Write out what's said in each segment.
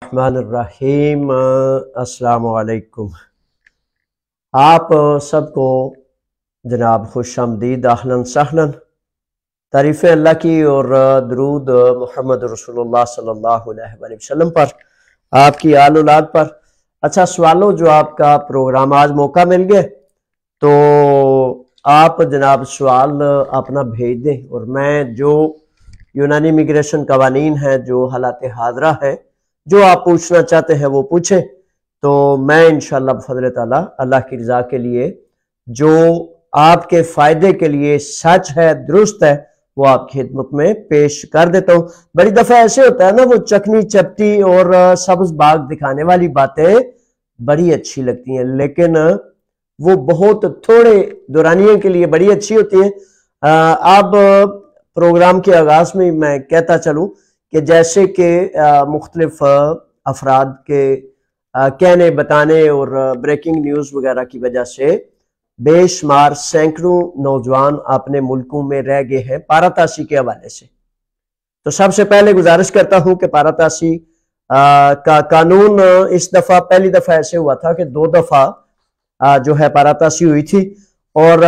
बिस्मिल्लाहिर्रहमानिर्रहीम। अस्सलामुअलैकुम। आप सबको जनाब खुश आमदीद, अहलन सहलन। तारीफ़ अल्लाह की और दरूद मोहम्मद रसूलुल्लाह सल्लल्लाहु अलैहि वसल्लम पर, आपकी आल औलाद पर। अच्छा सवालों जो आपका प्रोग्राम आज मौका मिल गया तो आप जनाब सवाल अपना भेज दें और मैं जो यूनानी इमिग्रेशन कवानीन है, जो हालात हाजरा है, जो आप पूछना चाहते हैं वो पूछें। तो मैं इंशाअल्लाह बफज़ल ताला अल्लाह की रज़ा के लिए जो आपके फ़ायदे के लिए सच है, दुरुस्त है, वो आपकी खिदमत में पेश कर देता हूँ। बड़ी दफ़ा ऐसे होता है ना, वो चकनी चपटी और सब्ज बाग दिखाने वाली बातें बड़ी अच्छी लगती हैं, लेकिन वो बहुत थोड़े दौरानिये के लिए बड़ी अच्छी होती है। अब प्रोग्राम के आगाज में मैं कहता चलूँ कि जैसे कि मुख्तलिफ अफराद के कहने बताने और ब्रेकिंग न्यूज़ वगैरह की वजह से बेशुमार सैकड़ों नौजवान अपने मुल्कों में रह गए हैं पारातासी के हवाले से। तो सबसे पहले गुजारिश करता हूं कि पारातासी का कानून इस दफा पहली दफा ऐसे हुआ था कि 2 दफा जो है पारातासी हुई थी और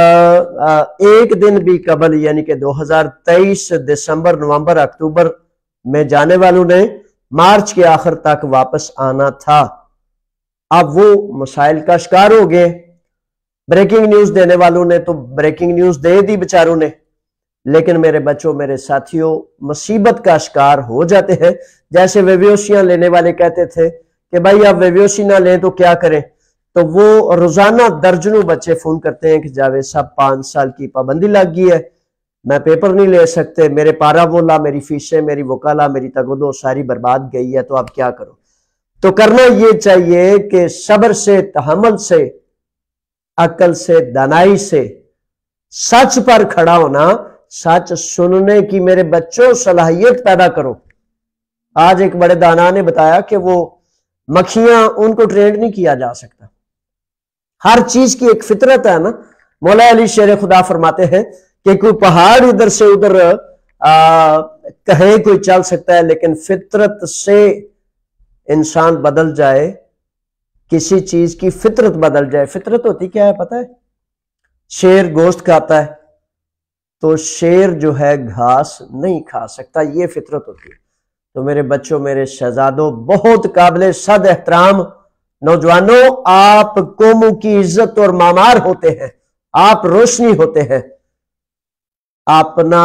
एक दिन भी कबल यानी कि 2023 दिसंबर, नवंबर, अक्टूबर में जाने वालों ने मार्च के आखिर तक वापस आना था। अब वो मसाइल का शिकार हो गए। ब्रेकिंग न्यूज देने वालों ने तो ब्रेकिंग न्यूज दे दी बेचारों ने, लेकिन मेरे बच्चों, मेरे साथियों, मुसीबत का शिकार हो जाते हैं। जैसे वेव्योसियां लेने वाले कहते थे कि भाई आप वेव्योसी ना लें तो क्या करें, तो वो रोजाना दर्जनों बच्चे फोन करते हैं कि जावेद साहब 5 साल की पाबंदी लग गई है, मैं पेपर नहीं ले सकते, मेरे पारा बोला, मेरी फीसें, मेरी वकाला, मेरी तगदो सारी बर्बाद गई है, तो अब क्या करो। तो करना ये चाहिए कि सब्र से, तहम्मुल से, अक्ल से, दानाई से, सच पर खड़ा होना, सच सुनने की मेरे बच्चों सलाहियत पैदा करो। आज एक बड़े दाना ने बताया कि वो मक्खियां, उनको ट्रेंड नहीं किया जा सकता। हर चीज की एक फितरत है ना। मौला अली शेर खुदा फरमाते हैं कि कोई पहाड़ इधर से उधर कहे कोई चल सकता है, लेकिन फितरत से इंसान बदल जाए, किसी चीज की फितरत बदल जाए। फितरत होती क्या है पता है? शेर गोश्त खाता है तो शेर जो है घास नहीं खा सकता, ये फितरत होती है। तो मेरे बच्चों, मेरे शहजादों, बहुत काबिल सद एहतराम नौजवानों, आप कौमों की इज्जत और मामार होते हैं, आप रोशनी होते हैं। अपना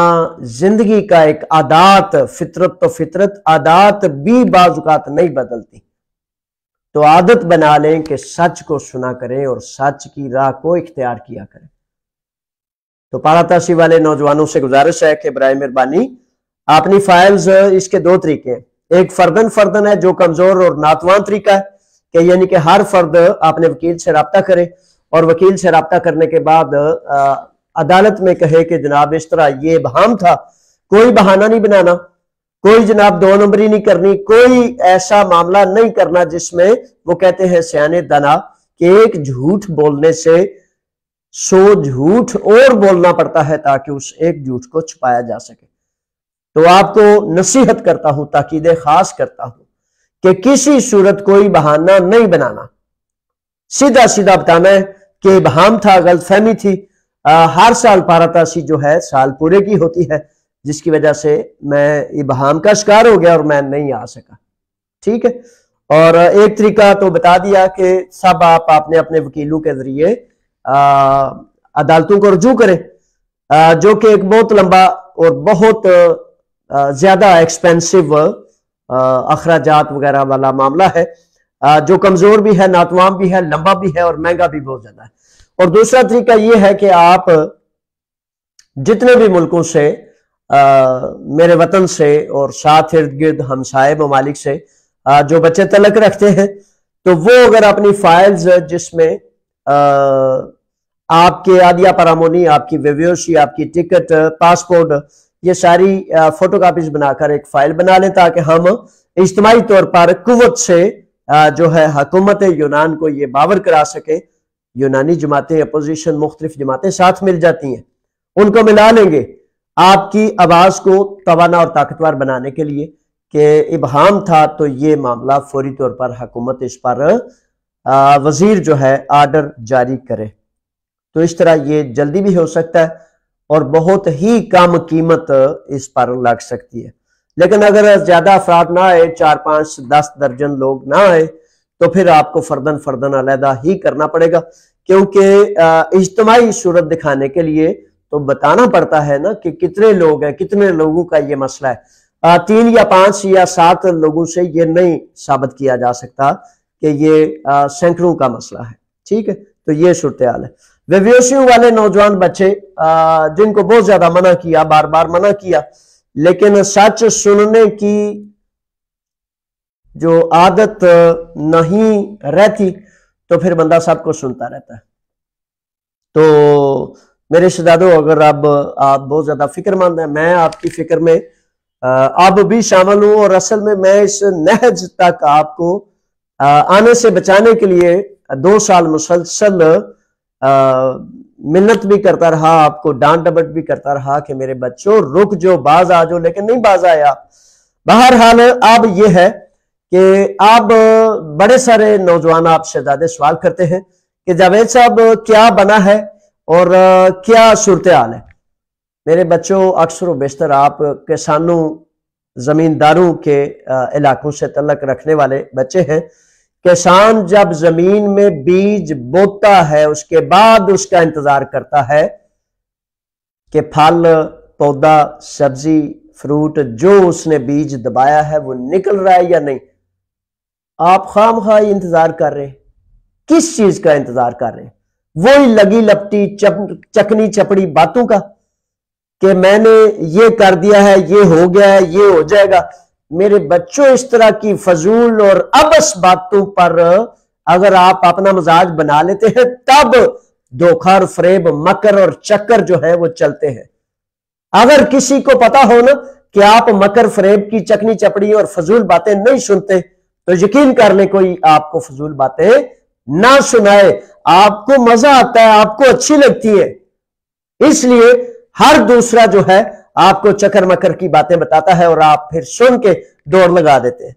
जिंदगी का एक आदात, फितरत तो फितरत, आदात भी बाजुकात नहीं बदलती। तो आदत बना लें कि सच को सुना करें और सच की राह को इख्तियार किया करें। तो पारातासी वाले नौजवानों से गुजारिश है कि बराए मेहरबानी अपनी फाइल्स, इसके 2 तरीके हैं। एक फर्दन फर्दन है जो कमजोर और नातवान तरीका है कि यानी कि हर फर्द अपने वकील से रब्ता करे और वकील से रब्ता करने के बाद अदालत में कहे कि जनाब इस तरह ये बहाम था। कोई बहाना नहीं बनाना, कोई जनाब 2 नंबरी नहीं करनी, कोई ऐसा मामला नहीं करना जिसमें वो कहते हैं सियाने दाना कि एक झूठ बोलने से 100 झूठ और बोलना पड़ता है ताकि उस एक झूठ को छुपाया जा सके। तो आपको नसीहत करता हूं, ताकीद खास करता हूं कि किसी सूरत कोई बहाना नहीं बनाना, सीधा सीधा बताना है कि बहाम था, गलतफहमी थी। हर साल पारातासी जो है साल पूरे की होती है, जिसकी वजह से मैं इबहाम का शिकार हो गया और मैं नहीं आ सका। ठीक है। और एक तरीका तो बता दिया कि सब आप अपने अपने वकीलों के जरिए अदालतों को रुजू करें, जो कि एक बहुत लंबा और बहुत ज्यादा एक्सपेंसिव अखराजात वगैरह वाला मामला है, जो कमजोर भी है, नातवान भी है, लंबा भी है और महंगा भी बहुत ज्यादा है। और दूसरा तरीका यह है कि आप जितने भी मुल्कों से, मेरे वतन से और साथ इर्द गिर्द हमसाए ममालिक से जो बच्चे तलक रखते हैं, तो वो अगर अपनी फाइल्स जिसमें आपके आदिया परामोनी, आपकी वेव्योसी, आपकी टिकट, पासपोर्ट, ये सारी फोटोकॉपीज बनाकर एक फाइल बना लें ताकि हम इज्तिमाई तौर पर कुव्वत से जो है हुकूमत यूनान को ये बावर करा सके। यूनानी जमातें, अपोजिशन, मुख्तलिफ जमातें साथ मिल जाती हैं, उनको मिला लेंगे आपकी आवाज को तवाना और ताकतवर बनाने के लिए कि इबहाम था, तो ये मामला फौरी तौर पर हुकूमत इस पर वजीर जो है आर्डर जारी करे। तो इस तरह ये जल्दी भी हो सकता है और बहुत ही कम कीमत इस पर लग सकती है। लेकिन अगर ज्यादा अफराद ना आए, 4, 5, 10 दर्जन लोग ना आए, तो फिर आपको फर्दन फर्दन अलहदा ही करना पड़ेगा, क्योंकि इज्तिमाई सूरत दिखाने के लिए तो बताना पड़ता है ना कि कितने लोग हैं, कितने लोगों का ये मसला है। 3 या 5 या 7 लोगों से ये नहीं साबित किया जा सकता कि ये सैकड़ों का मसला है। ठीक है, तो ये सूरत हाल है। बेहोशियों वाले नौजवान बच्चे जिनको बहुत ज्यादा मना किया, बार बार मना किया, लेकिन सच सुनने की जो आदत नहीं रहती, तो फिर बंदा सबको सुनता रहता है। तो मेरे शहजादों, अगर अब आप बहुत ज्यादा फिक्रमंद हैं, मैं आपकी फिक्र में अब भी शामिल हूं, और असल में मैं इस नहज तक आपको आने से बचाने के लिए 2 साल मुसलसल मिन्नत भी करता रहा, आपको डांट डपट भी करता रहा कि मेरे बच्चों रुक जो, बाज आ जाओ, लेकिन नहीं बाज आया। बहरहाल अब यह है कि अब बड़े सारे नौजवान आप शहजादे सवाल करते हैं कि जावेद साहब क्या बना है और क्या सूरत हाल है। मेरे बच्चों, अक्सर व बेशतर आप किसानों, जमींदारों के इलाकों से तल्लक रखने वाले बच्चे हैं। किसान जब जमीन में बीज बोता है, उसके बाद उसका इंतजार करता है कि फल, पौधा, सब्जी, फ्रूट जो उसने बीज दबाया है वो निकल रहा है या नहीं। आप खामखा इंतजार कर रहे हैं। किस चीज का इंतजार कर रहे हैं? वही लगी लपटी चकनी चपड़ी बातों का कि मैंने ये कर दिया है, ये हो गया है, ये हो जाएगा। मेरे बच्चों, इस तरह की फजूल और अबस बातों पर अगर आप अपना मजाज बना लेते हैं, तब धोखा और फरेब, मकर और चक्कर जो है वो चलते हैं। अगर किसी को पता हो ना कि आप मकर फरेब की चकनी चपड़ी और फजूल बातें नहीं सुनते, तो यकीन कर ले कोई आपको फजूल बातें ना सुनाए। आपको मजा आता है, आपको अच्छी लगती है, इसलिए हर दूसरा जो है आपको चक्कर मकर की बातें बताता है और आप फिर सुन के दौड़ लगा देते हैं।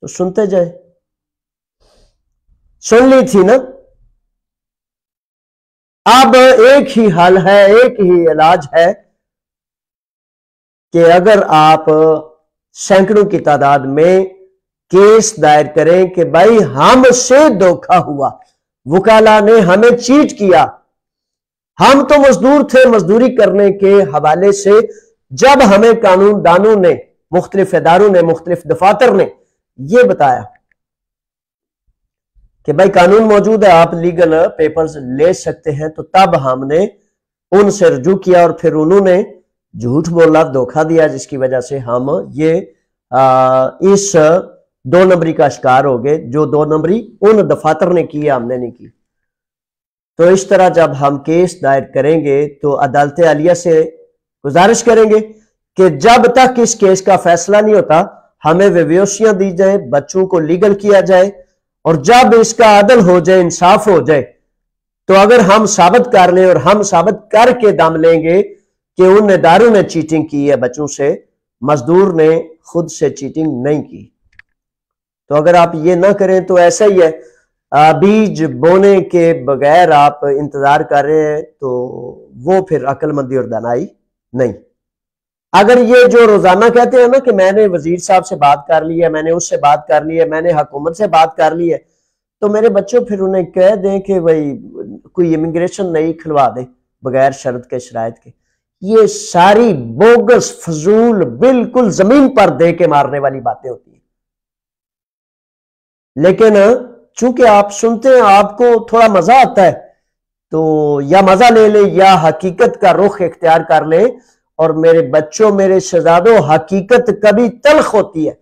तो सुनते जाए। सुन ली थी ना। अब एक ही हल है, एक ही इलाज है कि अगर आप सैकड़ों की तादाद में केस दायर करें कि भाई हमसे धोखा हुआ, वकाला ने हमें चीट किया, हम तो मजदूर थे, मजदूरी करने के हवाले से जब हमें कानून दानों ने, मुख्तलिफ इदारों ने, मुख्तलिफ दफातर ने यह बताया कि भाई कानून मौजूद है, आप लीगल पेपर्स ले सकते हैं, तो तब हमने उनसे रुजू किया और फिर उन्होंने झूठ बोला, धोखा दिया, जिसकी वजह से हम ये इस 2 नंबरी का शिकार हो गए। जो 2 नंबरी उन दफातर ने की, हमने नहीं की। तो इस तरह जब हम केस दायर करेंगे तो अदालत आलिया से गुजारिश करेंगे कि जब तक इस केस का फैसला नहीं होता, हमें बेहोशियां दी जाए, बच्चों को लीगल किया जाए, और जब इसका अदल हो जाए, इंसाफ हो जाए, तो अगर हम साबित कर लें और हम साबित करके दम लेंगे कि उन इदारों ने चीटिंग की है बच्चों से, मजदूर ने खुद से चीटिंग नहीं की। तो अगर आप ये ना करें तो ऐसा ही है, बीज बोने के बगैर आप इंतजार कर रहे हैं, तो वो फिर अक्लमंदी और दानाई नहीं। अगर ये जो रोजाना कहते हैं ना कि मैंने वजीर साहब से बात कर ली है, मैंने उससे बात कर ली है, मैंने हुकूमत से बात कर ली है, तो मेरे बच्चों फिर उन्हें कह दें कि भाई कोई इमिग्रेशन नहीं खुलवा दे बगैर शर्त के, शराइत के। ये सारी बोगस, फजूल, बिल्कुल जमीन पर दे के मारने वाली बातें होती हैं। लेकिन चूंकि आप सुनते हैं, आपको थोड़ा मजा आता है, तो या मजा ले ले या हकीकत का रुख इख्तियार कर ले। और मेरे बच्चों, मेरे शहजादों, हकीकत कभी तल्ख होती है,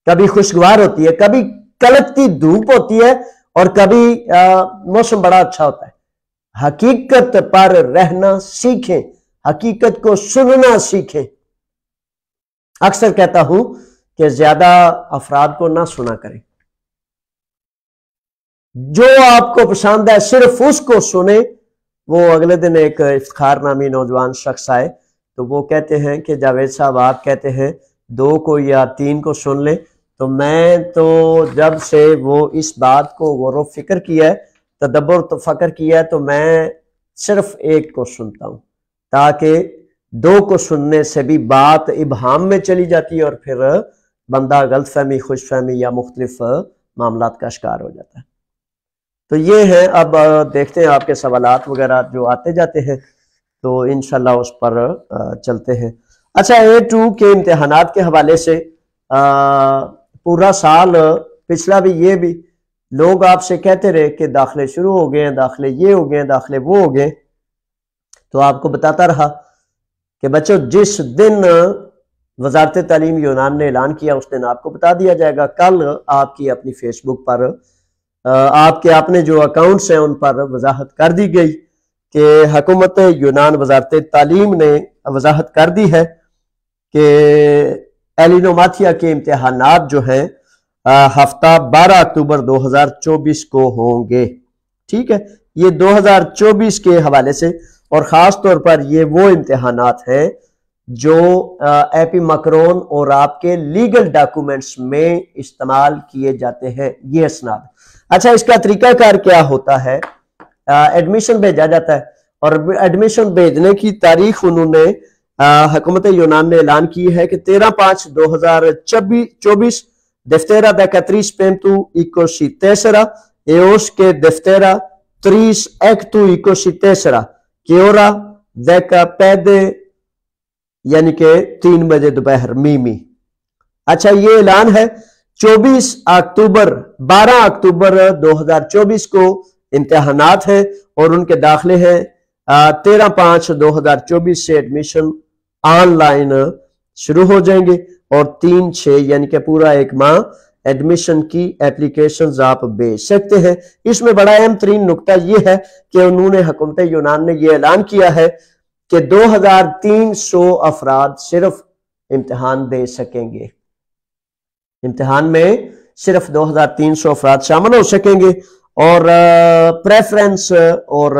कभी खुशगवार होती है, कभी कलकती धूप होती है, और कभी मौसम बड़ा अच्छा होता है। हकीकत पर रहना सीखें, हकीकत को सुनना सीखें। अक्सर कहता हूं कि ज्यादा अफराद को ना सुना करें, जो आपको पसंद है सिर्फ उसको सुने। वो अगले दिन एक इफ्तिखार नामी नौजवान शख्स आए, तो वो कहते हैं कि जावेद साहब, आप कहते हैं 2 को या 3 को सुन लें। तो मैं तो जब से वो इस बात को गौर फिक्र किया है, तदब्बर तो फ़क्र किया है, तो मैं सिर्फ 1 को सुनता हूँ, ताकि 2 को सुनने से भी बात इबहाम में चली जाती है और फिर बंदा गलतफहमी, खुशफहमी या मुख्तलिफ मामलात का शिकार हो जाता है। तो ये है। अब देखते हैं आपके सवालात वगैरह जो आते जाते हैं, तो इंशाल्लाह उस पर चलते हैं। अच्छा, A2 के इम्तिहानात के हवाले से पूरा साल पिछला भी ये भी लोग आपसे कहते रहे कि दाखिले शुरू हो गए हैं, दाखिले ये हो गए हैं, दाखिले वो हो गए। तो आपको बताता रहा कि बच्चों, जिस दिन वजारत तालीम यूनान ने ऐलान किया उस दिन आपको बता दिया जाएगा। कल आपकी अपनी फेसबुक पर आपके अपने जो अकाउंट्स हैं उन पर वजाहत कर दी गई कि हुकूमत यूनान वजारत तालीम ने वजाहत कर दी है कि एलिनोमाथिया के इम्तिहानात जो हैं हफ्ता 12 अक्टूबर 2024 को होंगे। ठीक है, ये 2024 के हवाले से, और ख़ास तौर पर ये वो इम्तिहानात हैं जो एपी मकरोन और आपके लीगल डॉक्यूमेंट्स में इस्तेमाल किए जाते हैं, ये इसनाद। अच्छा, इसका तरीकाकार क्या होता है? एडमिशन भेजा जाता है और एडमिशन भेजने की तारीख उन्होंने हुकूमत यूनान ने ऐलान की है कि 13/5/2024 deftera da Catrice pentru 24 eos के deftera 3 ectu 24 के ora 15 यानी कि 3 बजे दोपहर मीमी। अच्छा, ये ऐलान है 12 अक्टूबर 2024 को इम्तिहानात हैं और उनके दाखिले हैं 13/5/2024 से एडमिशन ऑनलाइन शुरू हो जाएंगे और 3/6 यानी कि पूरा 1 माह एडमिशन की एप्लीकेशंस आप भेज सकते हैं। इसमें बड़ा अहम तरीन नुकता यह है कि उन्होंने हुकूमत यूनान ने यह ऐलान किया है कि 2300 अफराद सिर्फ इम्तिहान दे सकेंगे। इम्तिहान में सिर्फ 2300 अफराद शामिल हो सकेंगे और प्रेफरेंस और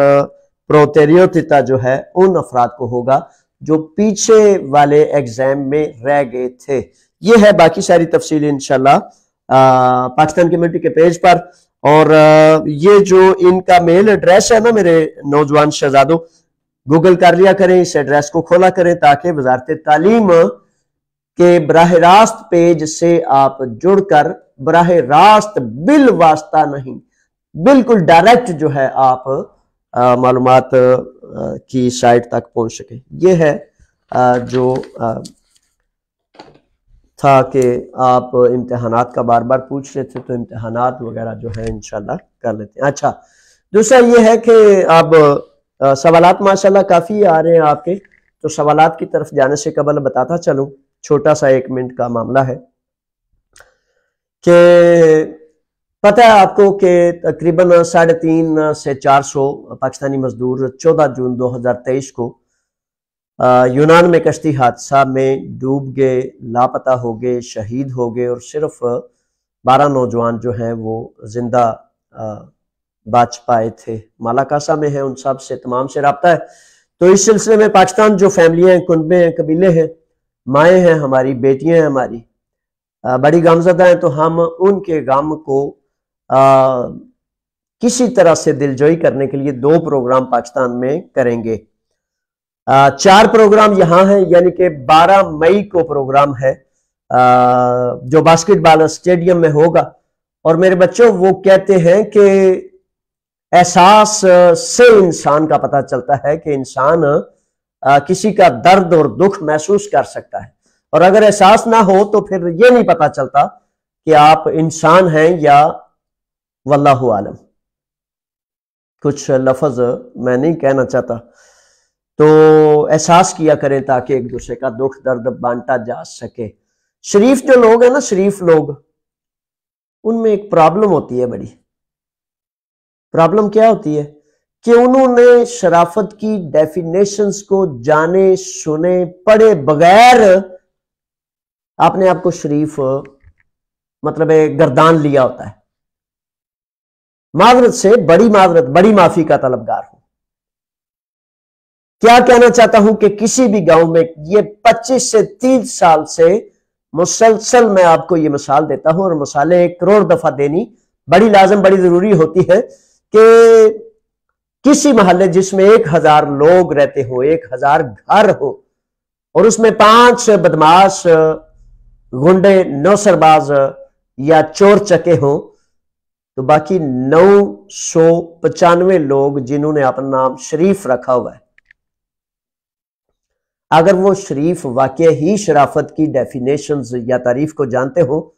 प्रोटेरियोटिता जो है उन अफराद को होगा जो पीछे वाले एग्जाम में रह गए थे। ये है, बाकी सारी तफसील इंशाल्लाह पाकिस्तान कम्युनिटी के पेज पर। और ये जो इनका मेल एड्रेस है ना, मेरे नौजवान शहजादों, गूगल कर लिया करें, इस एड्रेस को खोला करें ताकि वजारत तालीम के बराह रास्त पेज से आप जुड़कर बराह रास्त बिल वास्ता नहीं, बिल्कुल डायरेक्ट जो है आप मालूमात की साइट तक पहुंच सके। ये है जो था कि आप इम्तिहानात का बार बार पूछ रहे थे, तो इम्तिहानात वगैरह जो है इंशाल्लाह कर लेते हैं। अच्छा, दूसरा ये है कि अब सवालात माशाल्लाह काफ़ी आ रहे हैं आपके, तो सवालात की तरफ जाने से कबल बताता चलूँ, छोटा सा 1 मिनट का मामला है कि पता है आपको कि तकरीबन 350 से 400 पाकिस्तानी मजदूर 14 जून 2023 को यूनान में कश्ती हादसा में डूब गए, लापता हो गए, शहीद हो गए और सिर्फ 12 नौजवान जो हैं वो जिंदा बच पाए थे। मालाकासा में है, उन सब से तमाम से रब्ता है। तो इस सिलसिले में पाकिस्तान जो फैमिलियाँ हैं, कुनबे हैं, कबीले हैं, माएँ हैं हमारी, बेटियाँ हैं हमारी, बड़ी गमज़दा हैं, तो हम उनके गम को किसी तरह से दिलजोई करने के लिए 2 प्रोग्राम पाकिस्तान में करेंगे। 4 प्रोग्राम यहाँ हैं, यानी कि 12 मई को प्रोग्राम है जो बास्केटबॉल स्टेडियम में होगा। और मेरे बच्चों, वो कहते हैं कि एहसास से इंसान का पता चलता है कि इंसान किसी का दर्द और दुख महसूस कर सकता है, और अगर एहसास ना हो तो फिर ये नहीं पता चलता कि आप इंसान हैं या वल्लाहु आलम। कुछ लफ्ज मैं नहीं कहना चाहता, तो एहसास किया करें ताकि एक दूसरे का दुख दर्द बांटा जा सके। शरीफ जो लोग हैं ना, शरीफ लोग, उनमें एक प्रॉब्लम होती है, बड़ी प्रॉब्लम क्या होती है कि उन्होंने शराफत की डेफिनेशंस को जाने सुने पढ़े बगैर अपने आप को शरीफ मतलब गर्दान लिया होता है। माजरत से बड़ी माजरत, बड़ी माफी का तलबगार हूं। क्या कहना चाहता हूं कि किसी भी गांव में ये 25 से 30 साल से मुसलसल मैं आपको ये मिसाल देता हूं, और मिसालें 1 करोड़ दफा देनी बड़ी लाजम, बड़ी जरूरी होती है कि किसी मोहल्ले जिसमें 1000 लोग रहते हो, 1000 घर हो, और उसमें 5 बदमाश, गुंडे, नौसरबाज या चोर चके हों, तो बाकी 995 लोग जिन्होंने अपना नाम शरीफ रखा हुआ है, अगर वो शरीफ वाकई ही शराफत की डेफिनेशंस या तारीफ को जानते हो,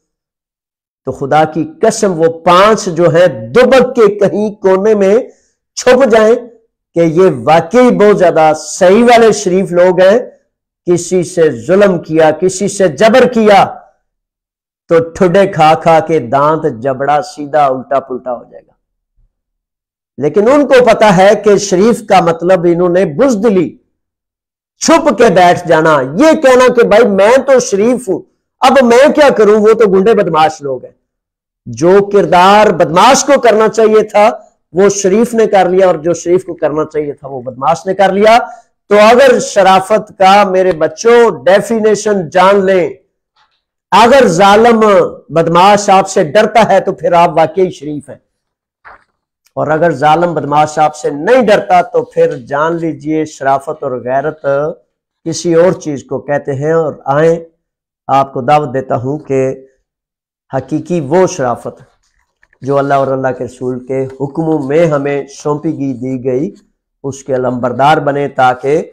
तो खुदा की कसम वो 5 जो है दुबक के कहीं कोने में छुप जाएं कि ये वाकई बहुत ज्यादा सही वाले शरीफ लोग हैं। किसी से जुल्म किया, किसी से जबर किया, तो ठुडे खा खा के दांत जबड़ा सीधा उल्टा पुल्टा हो जाएगा। लेकिन उनको पता है कि शरीफ का मतलब इन्होंने बुज़दिली, छुप के बैठ जाना, ये कहना कि भाई मैं तो शरीफ हूं, अब मैं क्या करूं, वो तो गुंडे बदमाश लोग हैं। जो किरदार बदमाश को करना चाहिए था वो शरीफ ने कर लिया, और जो शरीफ को करना चाहिए था वो बदमाश ने कर लिया। तो अगर शराफत का मेरे बच्चों डेफिनेशन जान लें, अगर जालिम बदमाश आपसे डरता है तो फिर आप वाकई शरीफ हैं, और अगर जालिम बदमाश आपसे नहीं डरता तो फिर जान लीजिए शराफत और गैरत किसी और चीज को कहते हैं। और आए आपको दावत देता हूं कि हकीकी वो शराफत जो अल्लाह और अल्लाह के रसूल के हुक्मों में हमें सौंपी दी गई, उसके अलंबरदार बने, ताकि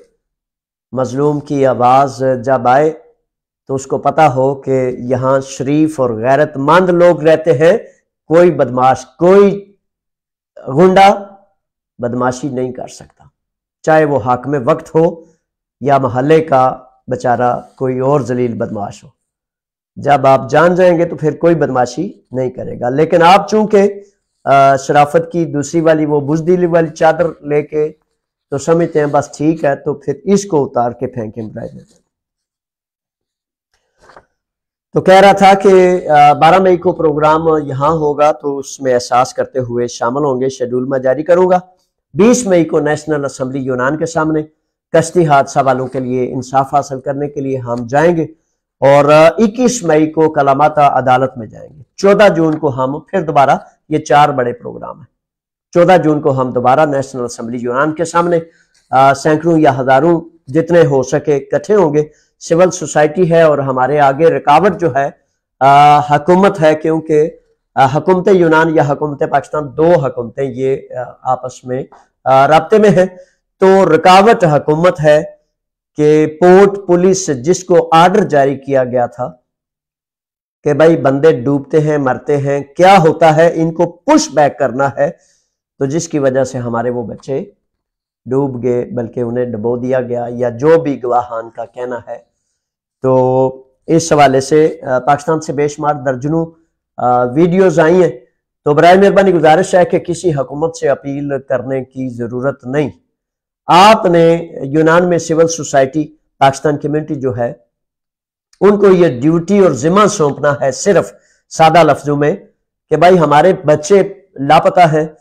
मजलूम की आवाज जब आए तो उसको पता हो कि यहां शरीफ और गैरतमंद लोग रहते हैं। कोई बदमाश, कोई गुंडा बदमाशी नहीं कर सकता, चाहे वो हाकिम वक्त हो या महल्ले का बेचारा कोई और जलील बदमाश हो। जब आप जान जाएंगे तो फिर कोई बदमाशी नहीं करेगा। लेकिन आप चूंकि शराफत की दूसरी वाली, वो बुज़दिली वाली चादर लेके तो समझते हैं बस ठीक है, तो फिर इसको उतार के फेंके बुराई में। तो कह रहा था कि 12 मई को प्रोग्राम यहां होगा, तो उसमें एहसास करते हुए शामिल होंगे, शेड्यूल में जारी करूंगा। 20 मई को नेशनल असेंबली यूनान के सामने कश्ती हादसा वालों के लिए इंसाफ हासिल करने के लिए हम जाएंगे, और 21 मई को कलामाता अदालत में जाएंगे। 14 जून को हम फिर दोबारा, ये 4 बड़े प्रोग्राम हैं। 14 जून को हम दोबारा नेशनल असेंबली यूनान के सामने सैकड़ों या हजारों जितने हो सके इकट्ठे होंगे। सिविल सोसाइटी है और हमारे आगे रुकावट जो है हुकूमत है, क्योंकि हुकूमत यूनान या हुकूमत पाकिस्तान, 2 हुकूमतें ये आपस में राब्ते में है। तो रुकावट हुकूमत है कि पोर्ट पुलिस, जिसको आर्डर जारी किया गया था कि भाई बंदे डूबते हैं, मरते हैं, क्या होता है, इनको पुश बैक करना है, तो जिसकी वजह से हमारे वो बच्चे डूब गए, बल्कि उन्हें डुबो दिया गया, या जो भी गवाहान का कहना है। तो इस हवाले से पाकिस्तान से बेशुमार दर्जनों वीडियोज आई हैं। तो बराए मेहरबानी गुजारिश है कि किसी हुकूमत से अपील करने की जरूरत नहीं। आपने यूनान में सिविल सोसाइटी, पाकिस्तान कम्युनिटी जो है, उनको ये ड्यूटी और जिम्मा सौंपना है सिर्फ सादा लफ्जों में कि भाई हमारे बच्चे लापता हैं,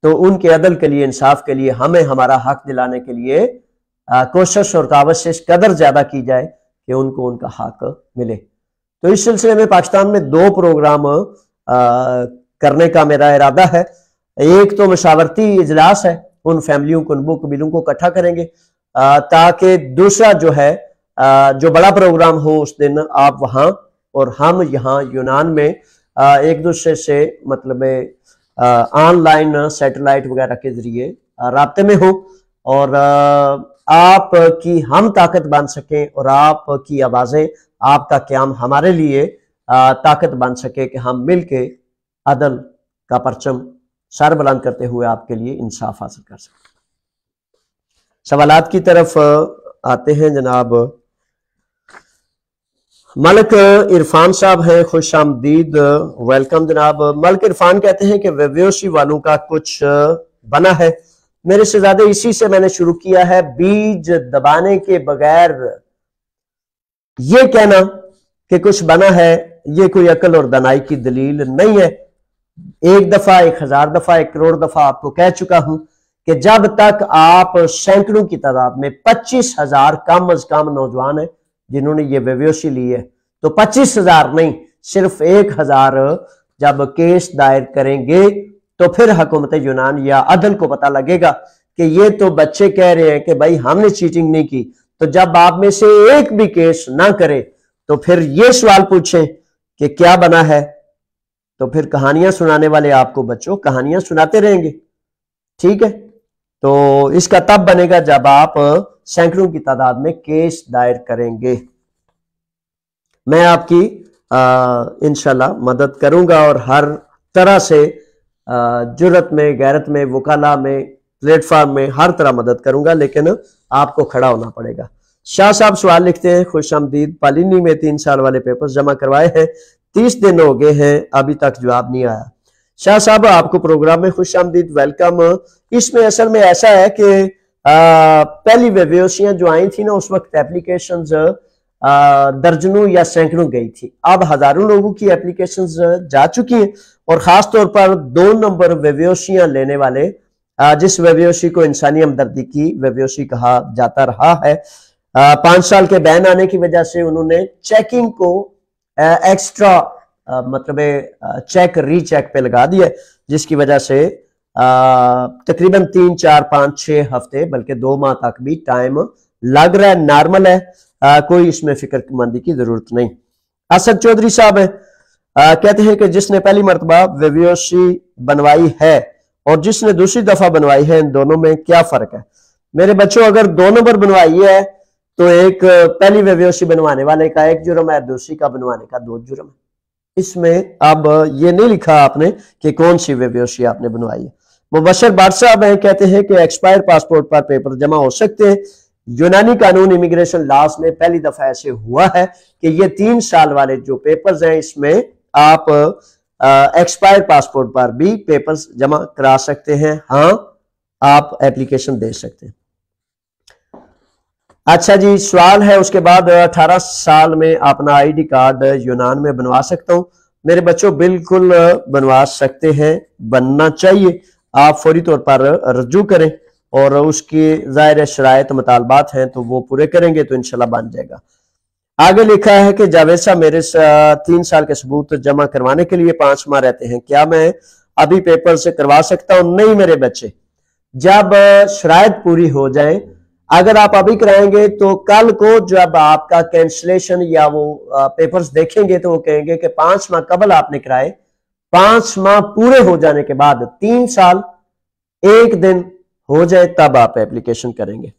तो उनके अदल के लिए, इंसाफ के लिए, हमें हमारा हक दिलाने के लिए कोशिश और कावश से इस कदर ज्यादा की जाए कि उनको उनका हक मिले। तो इस सिलसिले में पाकिस्तान में 2 प्रोग्राम करने का मेरा इरादा है। एक तो मशावरती इजलास है, उन फैमिलियों को, उन कबीलों को इकट्ठा करेंगे, ताकि दूसरा जो है जो बड़ा प्रोग्राम हो उस दिन आप वहां और हम यहाँ यूनान में एक दूसरे से मतलब ऑनलाइन सैटेलाइट वगैरह के जरिए राब्ते में हो, और आपकी हम ताकत बन सकें, और आपकी आवाजें, आपका क़याम हमारे लिए ताकत बन सके कि हम मिलके अदल का परचम सर बुलंद करते हुए आपके लिए इंसाफ हासिल कर सकें। सवालात की तरफ आते हैं। जनाब मलिक इरफान साहब हैं, खुश आमदीद, वेलकम जनाब। मलिक इरफान कहते हैं कि वेव्योसी वालों का कुछ बना है, मेरे से ज्यादा इसी से मैंने शुरू किया है। बीज दबाने के बगैर ये कहना कि कुछ बना है, ये कोई अकल और दनाई की दलील नहीं है। 1 दफा, 1000 दफा, 1 करोड़ दफा आपको कह चुका हूं कि जब तक आप सैकड़ों की तादाद में 25,000 कम अज कम नौजवान है जिन्होंने ये वेव्योसी ली है, तो 25,000 नहीं, सिर्फ 1,000 जब केस दायर करेंगे तो फिर हुकूमत यूनान या अदल को पता लगेगा कि ये तो बच्चे कह रहे हैं कि भाई हमने चीटिंग नहीं की। तो जब आप में से एक भी केस ना करे तो फिर ये सवाल पूछें कि क्या बना है, तो फिर कहानियां सुनाने वाले आपको बच्चों कहानियां सुनाते रहेंगे। ठीक है, तो इसका तब बनेगा जब आप सैकड़ों की तादाद में केस दायर करेंगे। मैं आपकी इंशाल्लाह मदद करूंगा और हर तरह से जुर्रत में, गैरत में, वकाला में, प्लेटफॉर्म में हर तरह मदद करूंगा, लेकिन आपको खड़ा होना पड़ेगा। शाह साहब सवाल लिखते हैं, खुशामदीद, पालिनी में 3 साल वाले पेपर्स जमा करवाए हैं, 30 दिन हो गए हैं, अभी तक जवाब नहीं आया। शाह साहब आपको प्रोग्राम में खुशामदीद, वेलकम। इसमें असल में ऐसा है कि पहली वेबोसियां जो आई थी ना, उस वक्त एप्लीकेशंस दर्जनों या सैकड़ों गई थी। अब हजारों लोगों की एप्लीकेशंस जा चुकी हैं और खास तौर पर 2 नंबर वेबोसियां लेने वाले, जिस वेबोसी को इंसानी हमदर्दी की वेबोसी कहा जाता रहा है, 5 साल के बैन आने की वजह से उन्होंने चेकिंग को एक्स्ट्रा मतलब चेक रीचेक पे लगा दिया, जिसकी वजह से तकरीबन 3, 4, 5, 6 हफ्ते बल्कि 2 माह तक भी टाइम लग रहा है। नॉर्मल है, कोई इसमें फिक्रमंदी की जरूरत नहीं। असद चौधरी साहब है, कहते हैं कि जिसने पहली मरतबा वेबोसी बनवाई है और जिसने दूसरी दफा बनवाई है, इन दोनों में क्या फर्क है? मेरे बच्चों, अगर 2 नंबर बनवाई है तो एक पहली वेबोसी बनवाने वाले का 1 जुर्म है, दूसरी का बनवाने का 2 जुर्म है। इसमें अब ये नहीं लिखा आपने कि कौन सी वेबोसी आपने बनवाई है। मुबशर बाट साहब हैं, कहते हैं कि एक्सपायर पासपोर्ट पर पेपर जमा हो सकते हैं। यूनानी कानून इमिग्रेशन लॉज में पहली दफा ऐसे हुआ है कि ये 3 साल वाले जो पेपर्स हैं, इसमें आप एक्सपायर पासपोर्ट पर भी पेपर्स जमा करा सकते हैं। हाँ, आप एप्लीकेशन दे सकते हैं। अच्छा जी, सवाल है उसके बाद, 18 साल में अपना आईडी कार्ड यूनान में बनवा सकता हूं? मेरे बच्चों, बिल्कुल बनवा सकते हैं, बनना चाहिए। आप फौरी तौर पर रजू करें और उसकी ज़ाहिर शरायत मुतालबात हैं तो वो पूरे करेंगे तो इंशाल्लाह बन जाएगा। आगे लिखा है कि जावेद साहब, मेरे 3 साल के सबूत जमा करवाने के लिए 5 माह रहते हैं, क्या मैं अभी पेपर से करवा सकता हूं? नहीं मेरे बच्चे, जब शरायत पूरी हो जाए, अगर आप अभी कराएंगे तो कल को जब आपका कैंसलेशन या वो पेपर्स देखेंगे तो वो कहेंगे कि 5 माह कबल आपने कराए, 5 माह पूरे हो जाने के बाद 3 साल 1 दिन हो जाए तब आप एप्लीकेशन करेंगे।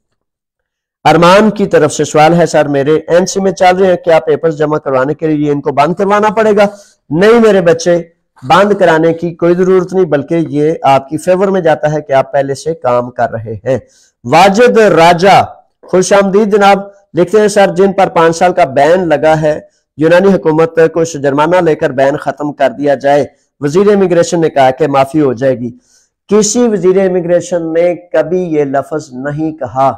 अरमान की तरफ से सवाल है, सर मेरे एनसी में चल रहे हैं, क्या पेपर्स जमा करवाने के लिए इनको बंद करवाना पड़ेगा? नहीं मेरे बच्चे, बंद कराने की कोई जरूरत नहीं, बल्कि ये आपकी फेवर में जाता है कि आप पहले से काम कर रहे हैं। वाजिद राजा, खुशामदीद जनाब, लिखते हैं, सर जिन पर 5 साल का बैन लगा है, यूनानी हुकूमत कुछ जुर्माना लेकर बैन खत्म कर दिया जाए। वजीर इमिग्रेशन ने कहा कि माफी हो जाएगी। किसी वजीर इमिग्रेशन ने कभी ये लफ्ज नहीं कहा,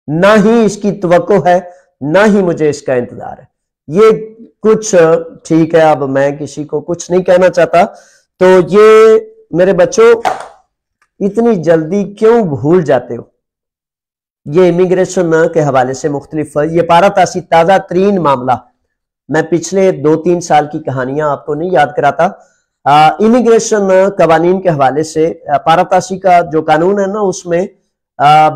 ना ही इसकी तवक्को है, ना ही मुझे इसका इंतजार है। ये कुछ ठीक है, अब मैं किसी को कुछ नहीं कहना चाहता, तो ये मेरे बच्चों इतनी जल्दी क्यों भूल जाते हो? ये इमिग्रेशन के हवाले से मुख्तलिफ, ये पारातासी ताजा तरीन मामला, मैं पिछले 2-3 साल की कहानियां आपको नहीं याद कराता। इमिग्रेशन कवानीन के हवाले से पारातासी का जो कानून है ना, उसमें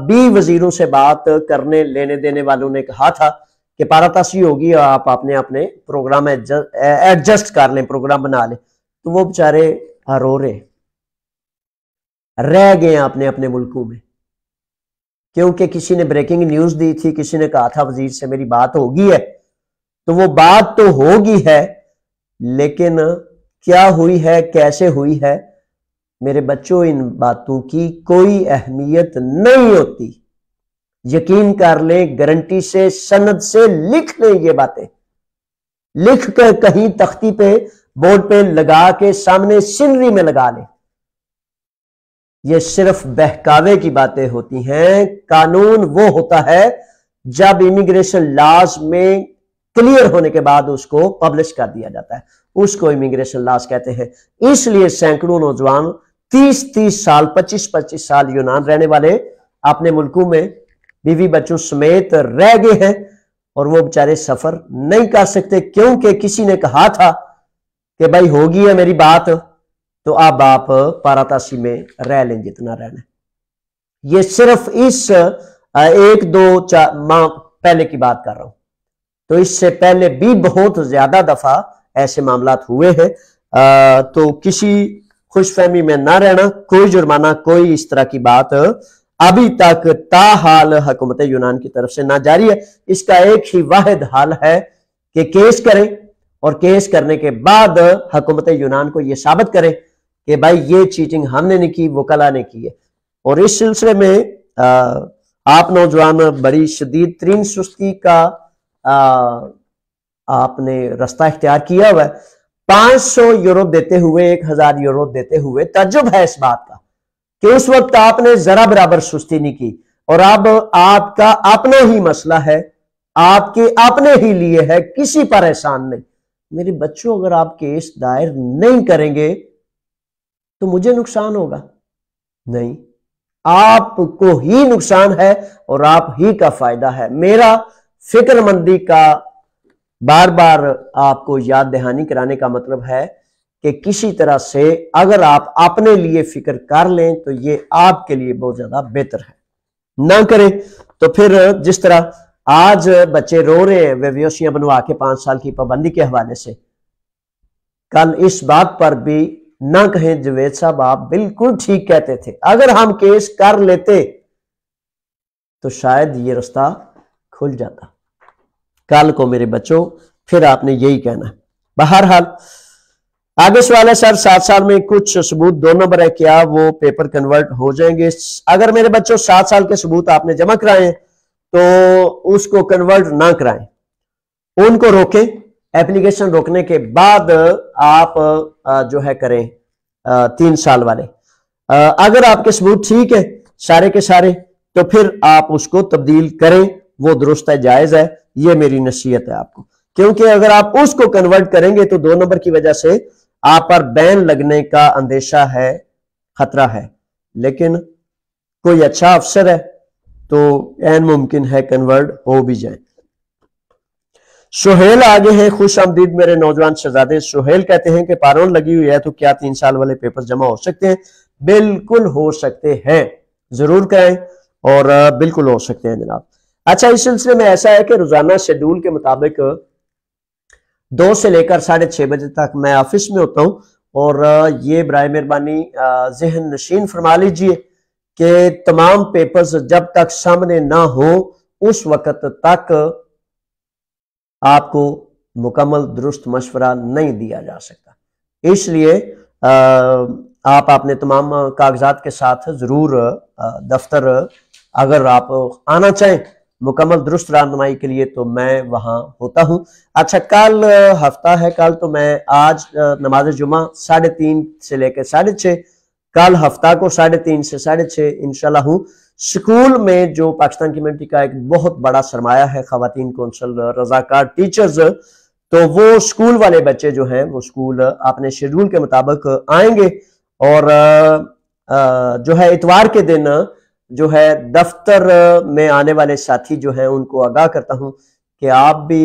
20 वजीरों से बात करने लेने देने वालों ने कहा था कि पारातासी होगी, आप अपने अपने प्रोग्राम एडजस्ट कर लें, प्रोग्राम बना लें। तो वो बेचारे रो रहे रह गए अपने अपने मुल्कों में, क्योंकि किसी ने ब्रेकिंग न्यूज दी थी, किसी ने कहा था वजीर से मेरी बात होगी है, तो वो बात तो होगी है, लेकिन क्या हुई है, कैसे हुई है, मेरे बच्चों इन बातों की कोई अहमियत नहीं होती। यकीन कर लें, गारंटी से, सनद से लिख लें, ये बातें लिख कर कहीं तख्ती पे, बोर्ड पे लगा के सामने सीनरी में लगा लें। ये सिर्फ बहकावे की बातें होती हैं। कानून वो होता है जब इमिग्रेशन लॉज में क्लियर होने के बाद उसको पब्लिश कर दिया जाता है, उसको इमिग्रेशन लॉज कहते हैं। इसलिए सैकड़ों नौजवान 30-30 साल, 25-25 साल यूनान रहने वाले अपने मुल्कों में बीवी बच्चों समेत रह गए हैं और वो बेचारे सफर नहीं कर सकते क्योंकि किसी ने कहा था कि भाई होगी है मेरी बात, तो अब आप पारातासी में रह लें जितना रहना। ये सिर्फ इस 1-2 माह पहले की बात कर रहा हूं, तो इससे पहले भी बहुत ज्यादा दफा ऐसे मामलात हुए हैं। तो किसी खुशफहमी में ना रहना, कोई जुर्माना, कोई इस तरह की बात अभी तक ताहाल हुकूमत यूनान की तरफ से ना जारी है। इसका एक ही वाहिद हाल है कि केस करें और केस करने के बाद हुकूमत यूनान को यह साबित करें कि भाई ये चीटिंग हमने नहीं की, वकला ने की है। और इस सिलसिले में आप नौजवान बड़ी शदीद तरीन सुस्ती का आपने रास्ता इख्तियार किया हुआ है। 500 यूरो देते हुए, 1000 यूरो देते हुए तजुब है इस बात का कि उस वक्त आपने जरा बराबर सुस्ती नहीं की, और अब आपका अपना ही मसला है, आपके अपने ही लिए है, किसी पर एहसान नहीं। मेरे बच्चों, अगर आप केस दायर नहीं करेंगे तो मुझे नुकसान होगा? नहीं, आपको ही नुकसान है और आप ही का फायदा है। मेरा फिक्रमंदी का बार बार आपको याद दहानी कराने का मतलब है कि किसी तरह से अगर आप अपने लिए फिक्र कर लें तो ये आपके लिए बहुत ज्यादा बेहतर है। ना करें तो फिर जिस तरह आज बच्चे रो रहे हैं वेवियोसियां बनवा के 5 साल की पाबंदी के हवाले से, कल इस बात पर भी ना कहें जवेद साहब आप बिल्कुल ठीक कहते थे, अगर हम केस कर लेते तो शायद ये रास्ता खुल जाता। कल को मेरे बच्चों फिर आपने यही कहना है। बहरहाल आगे सवाल है, सर 7 साल में कुछ सबूत 2 नंबर है, क्या वो पेपर कन्वर्ट हो जाएंगे? अगर मेरे बच्चों 7 साल के सबूत आपने जमा कराए तो उसको कन्वर्ट ना कराएं, उनको रोकें। एप्लीकेशन रोकने के बाद आप जो है करें 3 साल वाले। अगर आपके सबूत ठीक है सारे के सारे, तो फिर आप उसको तब्दील करें, वो दुरुस्त है, जायज है। ये मेरी नसीहत है आपको, क्योंकि अगर आप उसको कन्वर्ट करेंगे तो 2 नंबर की वजह से आप पर बैन लगने का अंदेशा है, खतरा है। लेकिन कोई अच्छा अफसर है तो ऐन मुमकिन है कन्वर्ट हो भी जाए। सुहेल आगे हैं, खुश आमदीद मेरे नौजवान शहजादे। सुहेल कहते हैं कि पारोल लगी हुई है तो क्या 3 साल वाले पेपर जमा हो सकते हैं? बिल्कुल हो सकते हैं, जरूर करें और बिल्कुल हो सकते हैं जनाब। अच्छा, इस सिलसिले में ऐसा है कि रोजाना शेड्यूल के मुताबिक 2 से लेकर 6:30 बजे तक मैं ऑफिस में होता हूं, और ये बराए मेहरबानी जहन नशीन फरमा लीजिए कि तमाम पेपर्स जब तक सामने ना हो उस वक्त तक आपको मुकम्मल दुरुस्त मशवरा नहीं दिया जा सकता। इसलिए आप अपने तमाम कागजात के साथ जरूर दफ्तर, अगर आप आना चाहें मुकम्मल दुरुस्त रहनुमाई के लिए, तो मैं वहां होता हूं। अच्छा, कल हफ्ता है, कल तो मैं आज नमाज जुमा 3:30 से लेकर 6:30, कल हफ्ता को 3:30 से 6:30 इंशाल्लाह हूं। स्कूल में जो पाकिस्तान कम्युनिटी का एक बहुत बड़ा सरमाया है, खवातीन कौंसल, रजाकार टीचर्स, तो वो स्कूल वाले बच्चे जो हैं वो स्कूल अपने शेड्यूल के मुताबिक आएंगे, और जो है इतवार के दिन जो है दफ्तर में आने वाले साथी जो हैं उनको आगाह करता हूं कि आप भी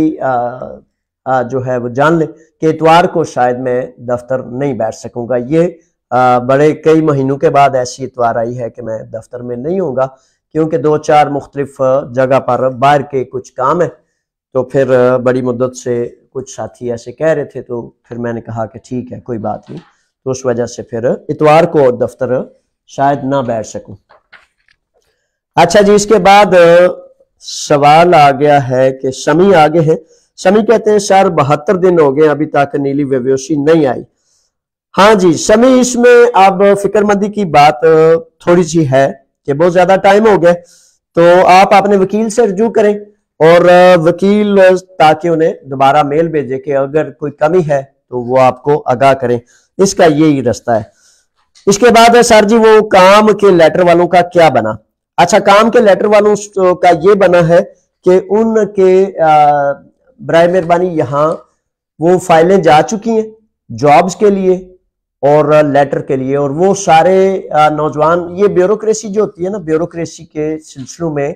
जो है वो जान लें कि इतवार को शायद मैं दफ्तर नहीं बैठ सकूंगा। ये बड़े कई महीनों के बाद ऐसी इतवार आई है कि मैं दफ्तर में नहीं होऊंगा, क्योंकि 2-4 मुख्तलिफ जगह पर बाहर के कुछ काम है। तो फिर बड़ी मुद्दत से कुछ साथी ऐसे कह रहे थे, तो फिर मैंने कहा कि ठीक है कोई बात नहीं, तो उस वजह से फिर इतवार को दफ्तर शायद ना बैठ सकूं। अच्छा जी, इसके बाद सवाल आ गया है कि शमी आगे है। शमी कहते हैं सर 72 दिन हो गए अभी तक नीली वेव्योसी नहीं आई। हाँ जी शमी, इसमें अब फिक्रमंदी की बात थोड़ी सी है कि बहुत ज्यादा टाइम हो गया, तो आप अपने वकील से रजू करें, और वकील ताकि उन्हें दोबारा मेल भेजे कि अगर कोई कमी है तो वो आपको आगाह करें। इसका यही रास्ता है। इसके बाद है सर जी वो काम के लेटर वालों का क्या बना? अच्छा, काम के लेटर वालों का ये बना है कि उनके बराए मेहरबानी यहाँ वो फाइलें जा चुकी हैं जॉब्स के लिए और लेटर के लिए, और वो सारे नौजवान, ये ब्यूरोक्रेसी जो होती है ना, ब्यूरोक्रेसी के सिलसिलों में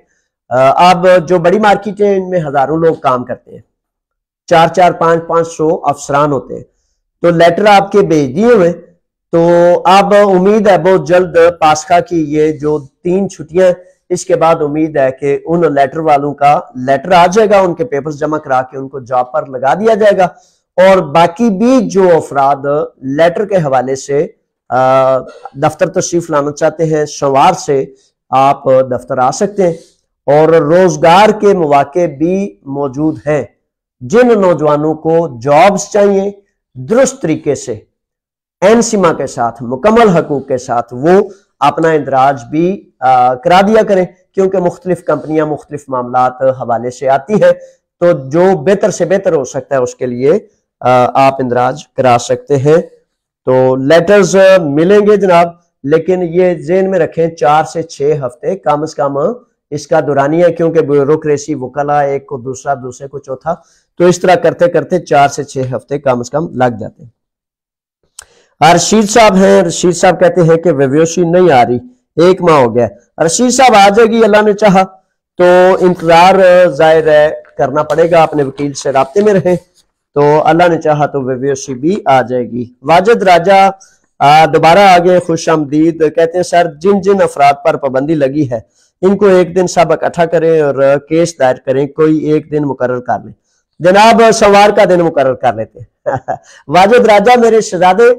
अब जो बड़ी मार्केट है इनमें हजारों लोग काम करते हैं, 4-4, 500 अफसरान होते हैं। तो लेटर आपके भेज दिए हुए, तो अब उम्मीद है बहुत जल्द पास्का की ये जो 3 छुट्टियां, इसके बाद उम्मीद है कि उन लेटर वालों का लेटर आ जाएगा, उनके पेपर्स जमा करा के उनको जॉब पर लगा दिया जाएगा। और बाकी भी जो अफराद लेटर के हवाले से दफ्तर तशरीफ लाना चाहते हैं, सोमवार से आप दफ्तर आ सकते हैं। और रोजगार के मौके भी मौजूद हैं। जिन नौजवानों को जॉब्स चाहिए दुरुस्त तरीके से एनसीमा के साथ, मुकम्मल हकूक के साथ, वो अपना इंदराज भी करा दिया करें, क्योंकि मुख्तलिफ कंपनियां मुख्तलिफ मामलात हवाले से आती है। तो जो बेहतर से बेहतर हो सकता है उसके लिए आप इंदराज करा सकते हैं। तो लेटर्स मिलेंगे जनाब, लेकिन ये ज़हन में रखें 4 से 6 हफ्ते कम से कम इसका दौरानिया, क्योंकि ब्यूरोक्रेसी, वकला, एक को दूसरा, दूसरे को चौथा, तो इस तरह करते करते 4 से 6 हफ्ते कम से कम लग जाते हैं। रशीद साहब हैं, रशीद साहब कहते हैं कि वेव्योशी नहीं आ रही, 1 माह हो गया। रशीद साहब आ जाएगी अल्लाह ने चाहा, तो इंतजार जाहिर है करना पड़ेगा, अपने वकील से राब्ते में रहें, तो अल्लाह ने चाहा तो वेव्योशी भी आ जाएगी। वाजिद राजा दोबारा आ गए, खुश आमदीद। कहते हैं सर जिन जिन अफराद पर पाबंदी लगी है इनको एक दिन सब इकट्ठा करें और केस दायर करें, कोई एक दिन मुकर्रर कर लें। जनाब सोमवार का दिन मुकर्रर कर लेते हैं। वाजिद राजा मेरे शहजादे,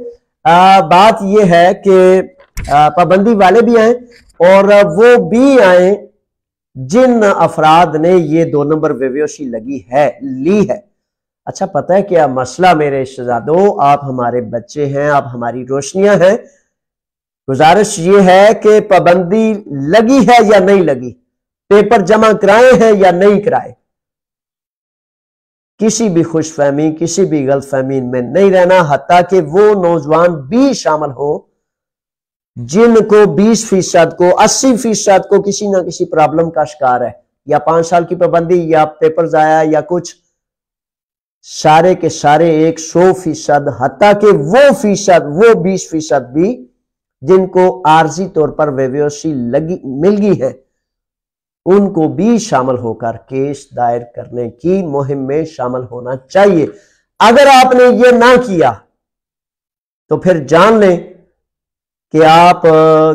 बात यह है कि पाबंदी वाले भी आए और वो भी आए जिन अफराद ने ये 2 नंबर वेव्योशी ली है। अच्छा पता है क्या मसला मेरे शहजादों, आप हमारे बच्चे हैं, आप हमारी रोशनियां हैं। गुजारिश ये है कि पाबंदी लगी है या नहीं लगी, पेपर जमा कराए हैं या नहीं कराए, किसी भी खुशफहमी, किसी भी गलतफहमी में नहीं रहना। हत्ता कि वो नौजवान भी शामिल हो जिनको 20% को 80% को किसी ना किसी प्रॉब्लम का शिकार है, या 5 साल की पाबंदी, या पेपर जाया, या कुछ, सारे के सारे 100%, हत्ता कि वो 20% भी जिनको आर्जी तौर पर वेव्योशी मिल गई है, उनको भी शामिल होकर केस दायर करने की मुहिम में शामिल होना चाहिए। अगर आपने ये ना किया तो फिर जान लें कि आप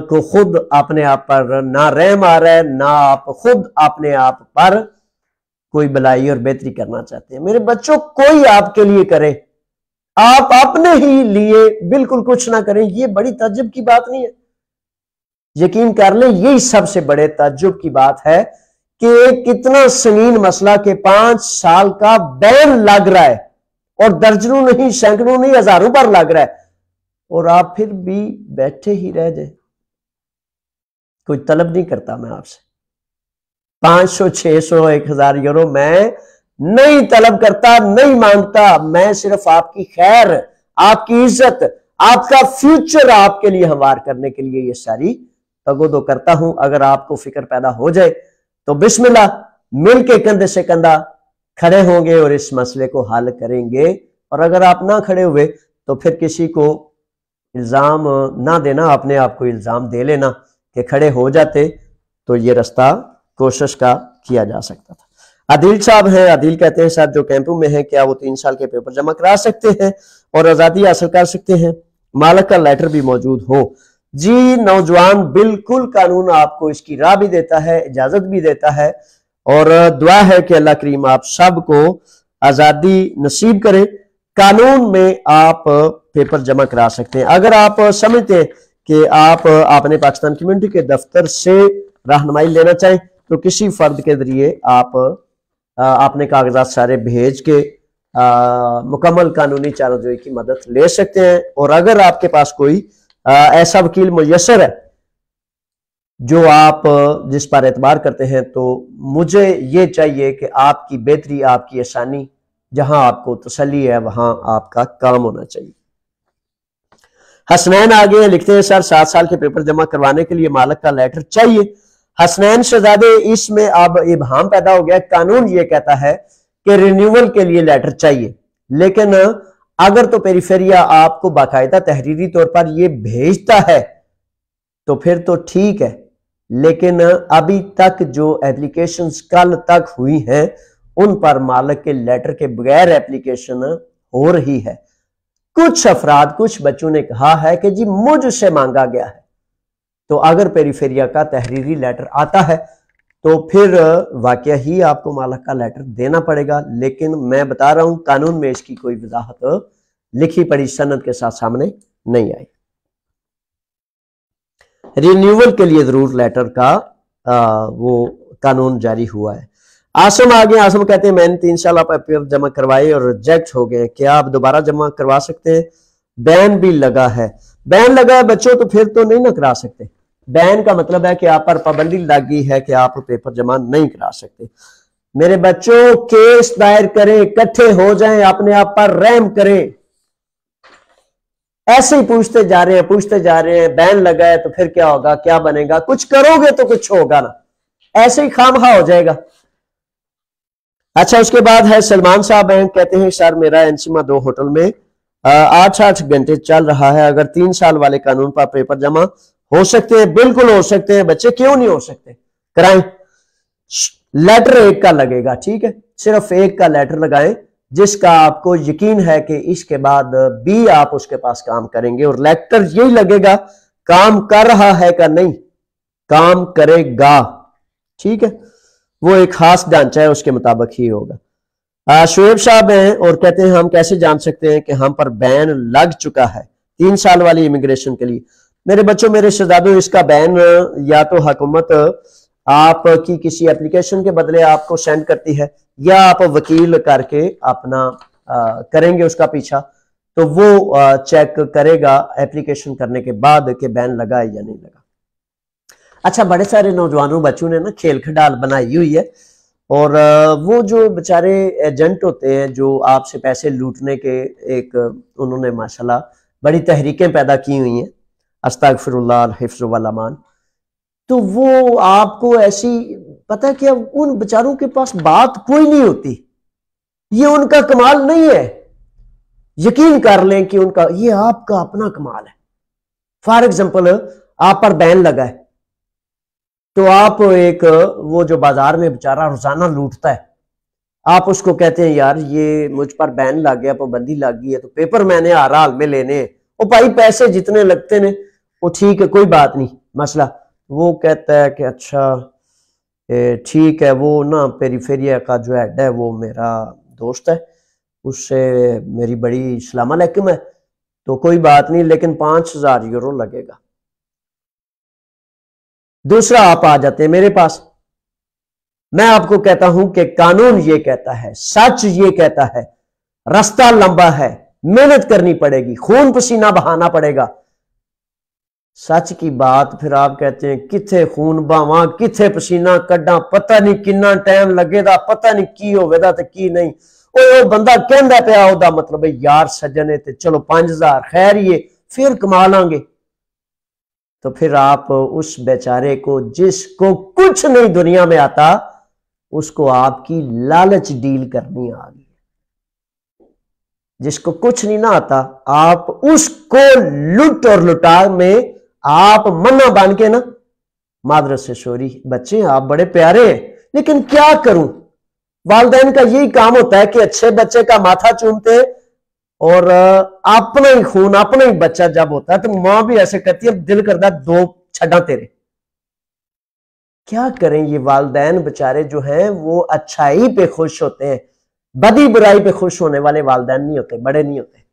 को खुद अपने आप पर ना रहम आ रहा है, ना आप खुद अपने आप पर कोई भलाई और बेहतरी करना चाहते हैं। मेरे बच्चों, कोई आपके लिए करे, आप अपने ही लिए बिल्कुल कुछ ना करें, ये बड़ी ताज्जुब की बात नहीं है। यकीन कर लें, यही सबसे बड़े ताज्जुब की बात है कि कितना संगीन मसला के 5 साल का बैन लग रहा है, और दर्जनों नहीं, सैकड़ों नहीं, हजारों पर लग रहा है, और आप फिर भी बैठे ही रह जाए। कोई तलब नहीं करता मैं आपसे 500, 600, 1000 यूरो मैं नहीं तलब करता, नहीं मांगता। मैं सिर्फ आपकी खैर, आपकी इज्जत, आपका फ्यूचर आपके लिए हमवार करने के लिए ये सारी तगोदो करता हूं। अगर आपको फिक्र पैदा हो जाए तो बिस्मिल्लाह, मिलके कंधे से कंधा खड़े होंगे और इस मसले को हल करेंगे। और अगर आप ना खड़े हुए तो फिर किसी को इल्जाम ना देना, अपने आप को इल्जाम दे लेना कि खड़े हो जाते तो ये रास्ता कोशिश का किया जा सकता था। आदिल साहब हैं, आदिल कहते हैं सर जो कैंपों में है क्या वो 3 साल के पेपर जमा करा सकते हैं और आज़ादी हासिल कर सकते हैं, मालिक का लेटर भी मौजूद हो? जी नौजवान, बिल्कुल कानून आपको इसकी राह भी देता है, इजाजत भी देता है, और दुआ है कि अल्लाह करीम आप सबको आज़ादी नसीब करे। कानून में आप पेपर जमा करा सकते हैं। अगर आप समझते हैं कि आप अपने पाकिस्तान कम्युनिटी के दफ्तर से रहनुमाई लेना चाहें तो किसी फर्द के जरिए आप अपने कागजात सारे भेज के मुकम्मल कानूनी चाराजोई की मदद ले सकते हैं। और अगर आपके पास कोई ऐसा वकील मुयस्सर है जो आप जिस पर एतबार करते हैं, तो मुझे ये चाहिए कि आपकी बेहतरी, आपकी आसानी, जहां आपको तसल्ली है वहां आपका काम होना चाहिए। हसनैन आगे लिखते हैं सर 7 साल के पेपर जमा करवाने के लिए मालिक का लेटर चाहिए। हसनैन शहजादे, इसमें अब इबहाम पैदा हो गया। कानून ये कहता है कि रिन्यूअल के लिए लेटर चाहिए, लेकिन अगर तो पेरिफेरिया आपको बाकायदा तहरीरी तौर पर ये भेजता है तो फिर तो ठीक है, लेकिन अभी तक जो एप्लीकेशंस कल तक हुई हैं उन पर मालिक के लेटर के बगैर एप्लीकेशन हो रही है। कुछ अफराद, कुछ बच्चों ने कहा है कि जी मुझसे मांगा गया है। तो अगर पेरीफेरिया का तहरीरी लेटर आता है तो फिर वाकया ही आपको मालिक का लेटर देना पड़ेगा, लेकिन मैं बता रहा हूं कानून में इसकी कोई वजाहत लिखी पढ़ी सनद के साथ सामने नहीं आई। रिन्यूअल के लिए जरूर लेटर का वो कानून जारी हुआ है। आसम आ गए। आसम कहते हैं मैंने 3 साल आप पेपर जमा करवाए और रिजेक्ट हो गए, क्या आप दोबारा जमा करवा सकते हैं? बैन भी लगा है। बैन लगा है बच्चों तो फिर तो नहीं ना करा सकते। बैन का मतलब है कि आप पर पाबंदी लगी है कि आप पेपर जमा नहीं करा सकते। मेरे बच्चों केस दायर करें, इकट्ठे हो जाएं, अपने आप पर रहम करें। ऐसे ही पूछते जा रहे हैं बैन लगा है तो फिर क्या होगा, क्या बनेगा? कुछ करोगे तो कुछ होगा ना, ऐसे ही खामखा हो जाएगा। अच्छा, उसके बाद है सलमान साहब हैं, कहते हैं सर मेरा एनसीमा 2 होटल में 8-8 घंटे चल रहा है, अगर 3 साल वाले कानून पर पेपर जमा हो सकते हैं? बिल्कुल हो सकते हैं बच्चे, क्यों नहीं हो सकते, कराएं। लेटर 1 का लगेगा, ठीक है, सिर्फ 1 का लेटर लगाएं जिसका आपको यकीन है कि इसके बाद भी आप उसके पास काम करेंगे, और लेटर यही लगेगा काम कर रहा है का नहीं, काम करेगा, ठीक है। वो एक खास ढांचा है, उसके मुताबिक ही होगा। शुएब साहब हैं और कहते हैं हम कैसे जान सकते हैं कि हम पर बैन लग चुका है 3 साल वाली इमिग्रेशन के लिए? मेरे बच्चों, मेरे शहजादों, इसका बैन या तो हुकूमत आपकी किसी एप्लीकेशन के बदले आपको सेंड करती है, या आप वकील करके अपना करेंगे उसका पीछा, तो वो चेक करेगा एप्लीकेशन करने के बाद कि बैन लगा है या नहीं लगा। अच्छा, बड़े सारे नौजवानों बच्चों ने ना खेल खडाल बनाई हुई है, और वो जो बेचारे एजेंट होते हैं जो आपसे पैसे लूटने के, एक उन्होंने माशाल्लाह बड़ी तहरीकें पैदा की हुई हैं, अस्तगफिरुल्लाह हिफ्ज़ वल अमान। तो वो आपको ऐसी, पता है क्या, उन बेचारों के पास बात कोई नहीं होती, ये उनका कमाल नहीं है, यकीन कर लें कि उनका, ये आपका अपना कमाल है। फॉर एग्जांपल आप पर बैन लगा है तो आप एक, वो जो बाजार में बेचारा रोजाना लूटता है, आप उसको कहते हैं यार ये मुझ पर बैन लग गया, पाबंदी लग गई है, तो पेपर मैंने हर हाल में लेने हैं, ओ भाई पैसे जितने लगते ने वो ठीक है, कोई बात नहीं मसला। वो कहता है कि अच्छा ठीक है, वो ना पेरीफेरिया का जो हेड है वो मेरा दोस्त है, उससे मेरी बड़ी सलाम अलैकुम है, तो कोई बात नहीं, लेकिन 5000 यूरो लगेगा। दूसरा आप आ जाते हैं मेरे पास, मैं आपको कहता हूं कि कानून ये कहता है, सच ये कहता है, रास्ता लंबा है, मेहनत करनी पड़ेगी, खून पसीना बहाना पड़ेगा। सच की बात फिर आप कहते हैं किथे खून बहावा, किथे पसीना कड्डा, पता नहीं कितना टाइम लगेगा, पता नहीं की होवेगा ते की नहीं। वो बंदा कहंदा पिया ओदा मतलब है यार सज्जन है, चलो 5000 खैर ये फिर कमा लांगे। तो फिर आप उस बेचारे को, जिसको कुछ नहीं दुनिया में आता, उसको आपकी लालच डील करनी आ गई। जिसको कुछ नहीं ना आता, आप उसको लुट और लुटा में आप मन्ना बन के ना, मादरत से शोरी। बच्चे आप बड़े प्यारे हैं, लेकिन क्या करूं, वालिदैन का यही काम होता है कि अच्छे बच्चे का माथा चूमते, और अपना ही खून, अपना ही बच्चा जब होता है तो मां भी ऐसे कहती है दिल करता 2 छड़ा तेरे। क्या करें, ये वालिदैन बेचारे जो हैं वो अच्छाई पे खुश होते हैं, बदी बुराई पे खुश होने वाले वालिदैन नहीं होते, बड़े नहीं होते।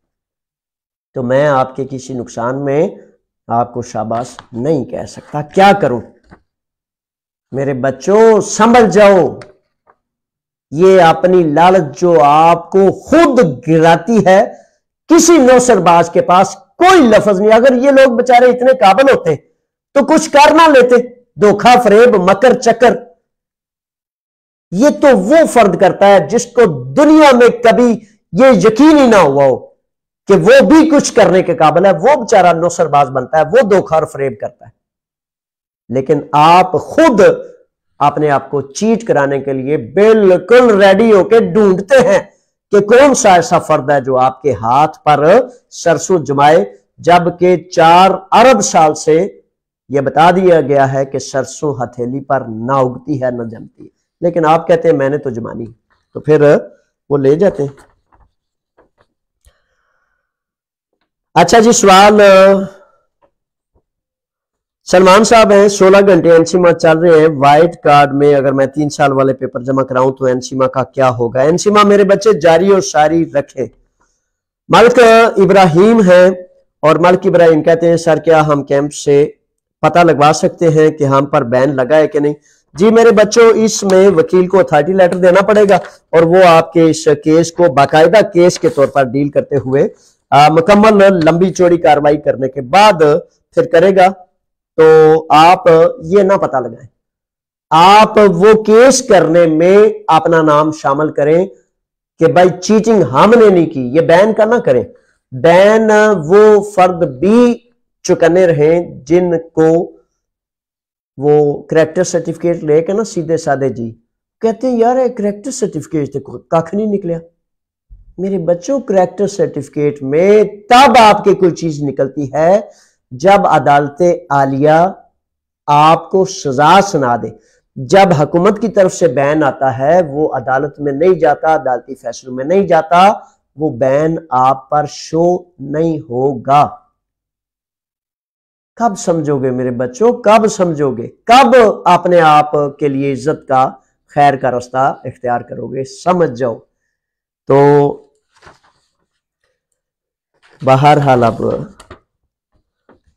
तो मैं आपके किसी नुकसान में आपको शाबाश नहीं कह सकता। क्या करूं मेरे बच्चों, समझ जाओ, ये अपनी लालच जो आपको खुद गिराती है, किसी नौसरबाज के पास कोई लफ्ज नहीं। अगर ये लोग बेचारे इतने काबिल होते तो कुछ कर ना लेते, धोखा फरेब मकर चक्कर। ये तो वो फर्द करता है जिसको दुनिया में कभी ये यकीन ही ना हुआ हो कि वो भी कुछ करने के काबिल है, वो बेचारा नौसरबाज बनता है, वो धोखा और फरेब करता है। लेकिन आप खुद अपने आप को चीट कराने के लिए बिल्कुल रेडी होके ढूंढते हैं कि कौन सा ऐसा फर्द है जो आपके हाथ पर सरसों जमाए, जबकि 4 अरब साल से यह बता दिया गया है कि सरसों हथेली पर ना उगती है ना जमती है, लेकिन आप कहते हैं मैंने तो जमानी, तो फिर वो ले जाते हैं। अच्छा जी, सवाल सलमान साहब हैं, 16 घंटे एनसीमा चल रहे हैं, व्हाइट कार्ड में अगर मैं 3 साल वाले पेपर जमा कराऊं तो एनसीमा का क्या होगा? एनसीमा मेरे बच्चे जारी और सारी रखें। मलिक इब्राहिम है और मलिक इब्राहिम कहते हैं सर क्या हम कैंप से पता लगवा सकते हैं कि हम पर बैन लगा है कि नहीं? जी मेरे बच्चों, इसमें वकील को अथॉरिटी लेटर देना पड़ेगा और वो आपके इस केस को बाकायदा केस के तौर पर डील करते हुए मुकम्मल लंबी चौड़ी कार्रवाई करने के बाद फिर करेगा। तो आप ये ना पता लगाएं, आप वो केस करने में अपना नाम शामिल करें कि भाई चीटिंग हमने नहीं की, ये बैन का ना करें। बैन वो फर्द भी चुकने रहे जिनको वो करेक्टर सर्टिफिकेट लेके ना सीधे साधे जी कहते हैं यार करेक्टर सर्टिफिकेट कख नहीं निकलिया। मेरे बच्चों, करेक्टर सर्टिफिकेट में तब आपके कोई चीज निकलती है जब अदालत आलिया आपको सजा सुना दे। जब हुकूमत की तरफ से बैन आता है वो अदालत में नहीं जाता, अदालती फैसलों में नहीं जाता, वो बैन आप पर शो नहीं होगा। कब समझोगे मेरे बच्चों, कब समझोगे, कब अपने आप के लिए इज्जत का खैर का रास्ता इख्तियार करोगे? समझ जाओ। तो बहरहाल अब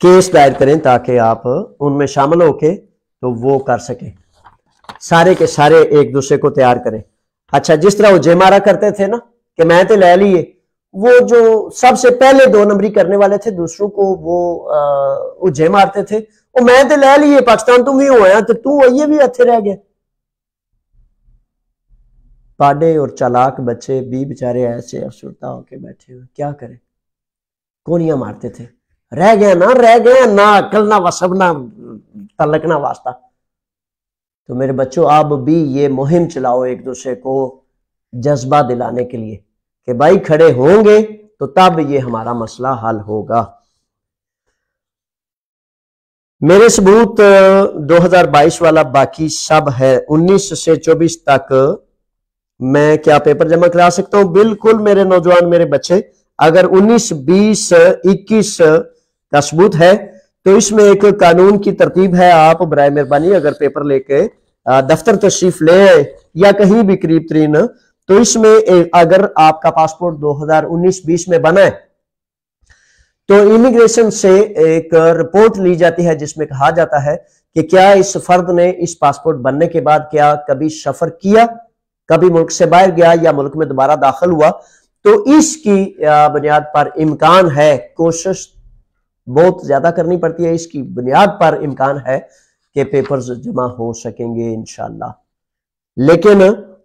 केस दायर करें ताकि आप उनमें शामिल होके तो वो कर सकें, सारे के सारे एक दूसरे को तैयार करें। अच्छा, जिस तरह वो जे मारा करते थे ना कि मैं तो ले लिए, वो जो सबसे पहले 2 नंबरी करने वाले थे दूसरों को वो जे मारते थे, वो मैं तो ले लिए पाकिस्तान तुम ही हुआ तो तू ये भी अच्छे रह गए। पाडे और चालाक बच्चे भी बेचारे ऐसे अफसरदा होके बैठे हुए, क्या करें? गोलियां मारते थे, रह गए ना अकल ना वसब ना तलक ना वास्ता। तो मेरे बच्चों, आप भी ये मुहिम चलाओ एक दूसरे को जज्बा दिलाने के लिए कि भाई खड़े होंगे तो तब ये हमारा मसला हल होगा। मेरे सबूत 2022 वाला बाकी सब है, 19 से 24 तक मैं क्या पेपर जमा करा सकता हूं? बिल्कुल मेरे नौजवान, मेरे बच्चे, अगर 19, 20, 21 का सबूत है तो इसमें एक कानून की तरतीब है। आप बराए मेहरबानी अगर पेपर लेके दफ्तर तशरीफ ले या कहीं भी करीब तरीन, तो इसमें अगर आपका पासपोर्ट 2019-20 में बना है तो इमिग्रेशन से एक रिपोर्ट ली जाती है जिसमें कहा जाता है कि क्या इस फर्द ने इस पासपोर्ट बनने के बाद क्या कभी सफर किया, कभी मुल्क से बाहर गया या मुल्क में दोबारा दाखिल हुआ। तो इसकी बुनियाद पर इम्कान है, कोशिश बहुत ज्यादा करनी पड़ती है, इसकी बुनियाद पर इम्कान है कि पेपर्स जमा हो सकेंगे इंशाल्लाह। लेकिन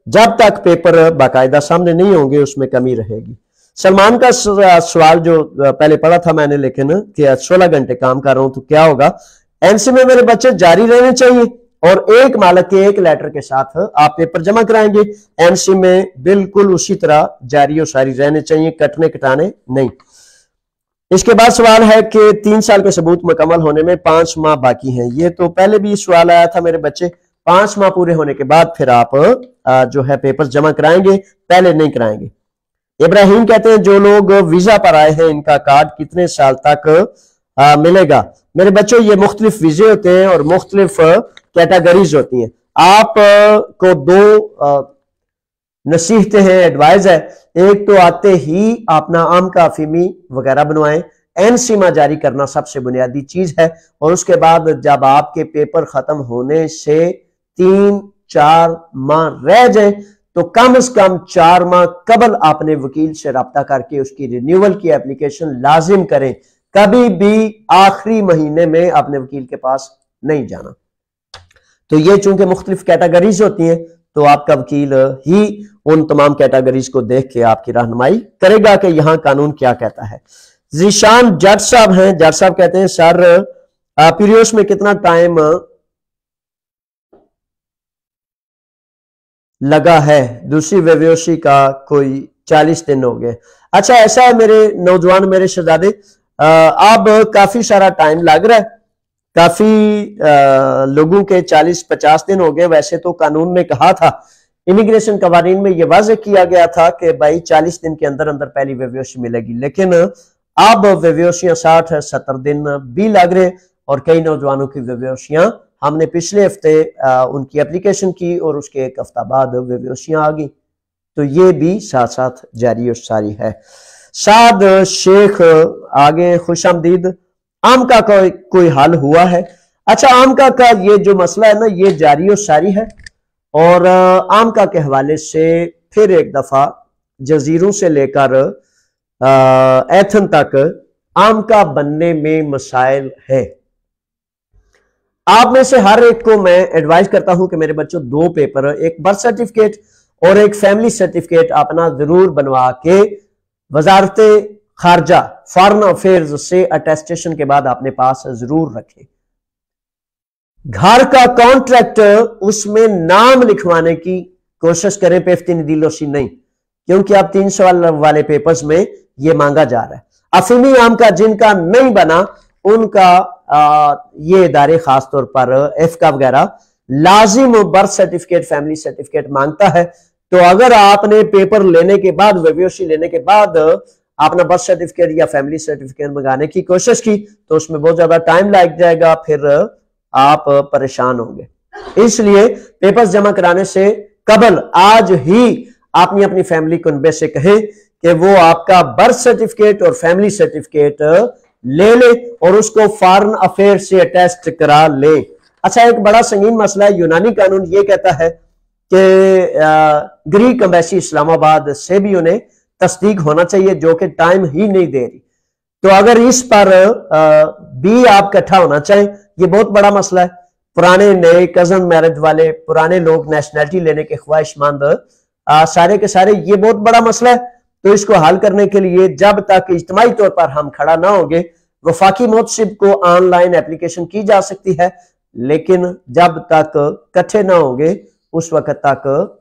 जब तक पेपर बाकायदा सामने नहीं होंगे उसमें कमी रहेगी। सलमान का सवाल जो पहले पढ़ा था मैंने, लेकिन कि 16 घंटे काम कर रहा हूं तो क्या होगा? एनसी में मेरे बच्चे जारी रहने चाहिए और एक मालिक के एक लेटर के साथ आप पेपर जमा कराएंगे। एनसी में बिल्कुल उसी तरह जारी और सारी रहने चाहिए, कटने कटाने नहीं। इसके बाद सवाल है कि 3 साल के सबूत मुकम्मल होने में 5 माह बाकी हैं। ये तो पहले भी सवाल आया था मेरे बच्चे, 5 माह पूरे होने के बाद फिर आप जो है पेपर जमा कराएंगे, पहले नहीं कराएंगे। इब्राहिम कहते हैं जो लोग वीजा पर आए हैं इनका कार्ड कितने साल तक मिलेगा? मेरे बच्चों, ये मुख्तलिफ वीजे होते हैं और मुख्तलिफ कैटेगरीज होती हैं। आप को 2 नसीहतें हैं, एडवाइस है। एक तो आते ही अपना आम का अफीमी वगैरह बनवाएं, एनसीमा जारी करना सबसे बुनियादी चीज है। और उसके बाद जब आपके पेपर खत्म होने से 3-4 माह रह जाए तो कम से कम 4 माह कबल आपने वकील से रब्ता करके उसकी रिन्यूअल की एप्लीकेशन लाजिम करें। कभी भी आखिरी महीने में अपने वकील के पास नहीं जाना। तो ये चूंकि मुख्तलिफ कैटेगरीज होती हैं तो आपका वकील ही उन तमाम कैटेगरीज को देख के आपकी रहनुमाई करेगा कि यहां कानून क्या कहता है। जीशान जज साहब हैं, जज साहब कहते हैं सर पीरियड्स में कितना टाइम लगा है? दूसरी वेव्योसी का कोई 40 दिन हो गए। अच्छा, ऐसा है मेरे नौजवान, मेरे शहजादे, अब काफी सारा टाइम लग रहा है काफी लोगों के 40-50 दिन हो गए। वैसे तो कानून ने कहा था, इमिग्रेशन कवानीन में यह वाज़ेह किया गया था कि भाई 40 दिन के अंदर अंदर पहली वेव्योशी मिलेगी, लेकिन अब वेव्योशियां 60-70 दिन भी लग रहे और कई नौजवानों की वेव्योशियां, हमने पिछले हफ्ते उनकी एप्लीकेशन की और उसके एक हफ्ता बाद वेव्योशियां आ गई। तो ये भी साथ साथ जारी और सारी है। साद शेख आगे, खुश आमदीद। आम का कोई हल हुआ है? अच्छा, आम का ये जो मसला है ना, ये जारी और सारी है। और आम का के हवाले से फिर एक दफा जजीरों से लेकर एथन तक आम का बनने में मसाइल है। आप में से हर एक को मैं एडवाइस करता हूं कि मेरे बच्चों 2 पेपर, एक बर्थ सर्टिफिकेट और एक फैमिली सर्टिफिकेट अपना जरूर बनवा के वजारत खारजा फॉरेन अफेयर्स से अटेस्टेशन के बाद अपने पास जरूर रखें। घर का कॉन्ट्रैक्ट, उसमें नाम लिखवाने की कोशिश करें, पेफ्तिन दिलोशी नहीं, क्योंकि आप 300 वाले पेपर्स में ये मांगा जा रहा है। अफीमी आम का जिनका नहीं बना उनका ये इदारे खासतौर पर एफका वगैरह लाजिम बर्थ सर्टिफिकेट, फैमिली सर्टिफिकेट मांगता है। तो अगर आपने पेपर लेने के बाद, वेव्योशी लेने के बाद आपने बर्थ सर्टिफिकेट या फैमिली सर्टिफिकेट मंगाने की कोशिश की तो उसमें बहुत ज्यादा टाइम लग जाएगा, फिर आप परेशान होंगे। इसलिए पेपर्स जमा कराने से कबल आज ही आपने अपनी फैमिली कुनबे से कहें कि वो आपका बर्थ सर्टिफिकेट और फैमिली सर्टिफिकेट ले ले और उसको फॉरेन अफेयर से अटेस्ट करा ले। अच्छा, एक बड़ा संगीन मसला है। यूनानी कानून ये कहता है कि ग्रीक एम्बेसी इस्लामाबाद से भी उन्हें तस्दीक होना चाहिए, जो कि टाइम ही नहीं दे रही। तो अगर इस पर भी आप इकट्ठा होना चाहें, ये बहुत बड़ा मसला है। पुराने नए कजन मैरिज वाले, पुराने लोग नेशनैलिटी लेने के ख्वाहिशमंद, सारे के सारे, ये बहुत बड़ा मसला है। तो इसको हल करने के लिए जब तक इज्तिमाई तौर पर हम खड़ा ना होंगे, वफाकी मोहतसिब को ऑनलाइन एप्लीकेशन की जा सकती है, लेकिन जब तक इकट्ठे ना होंगे उस वक्त तक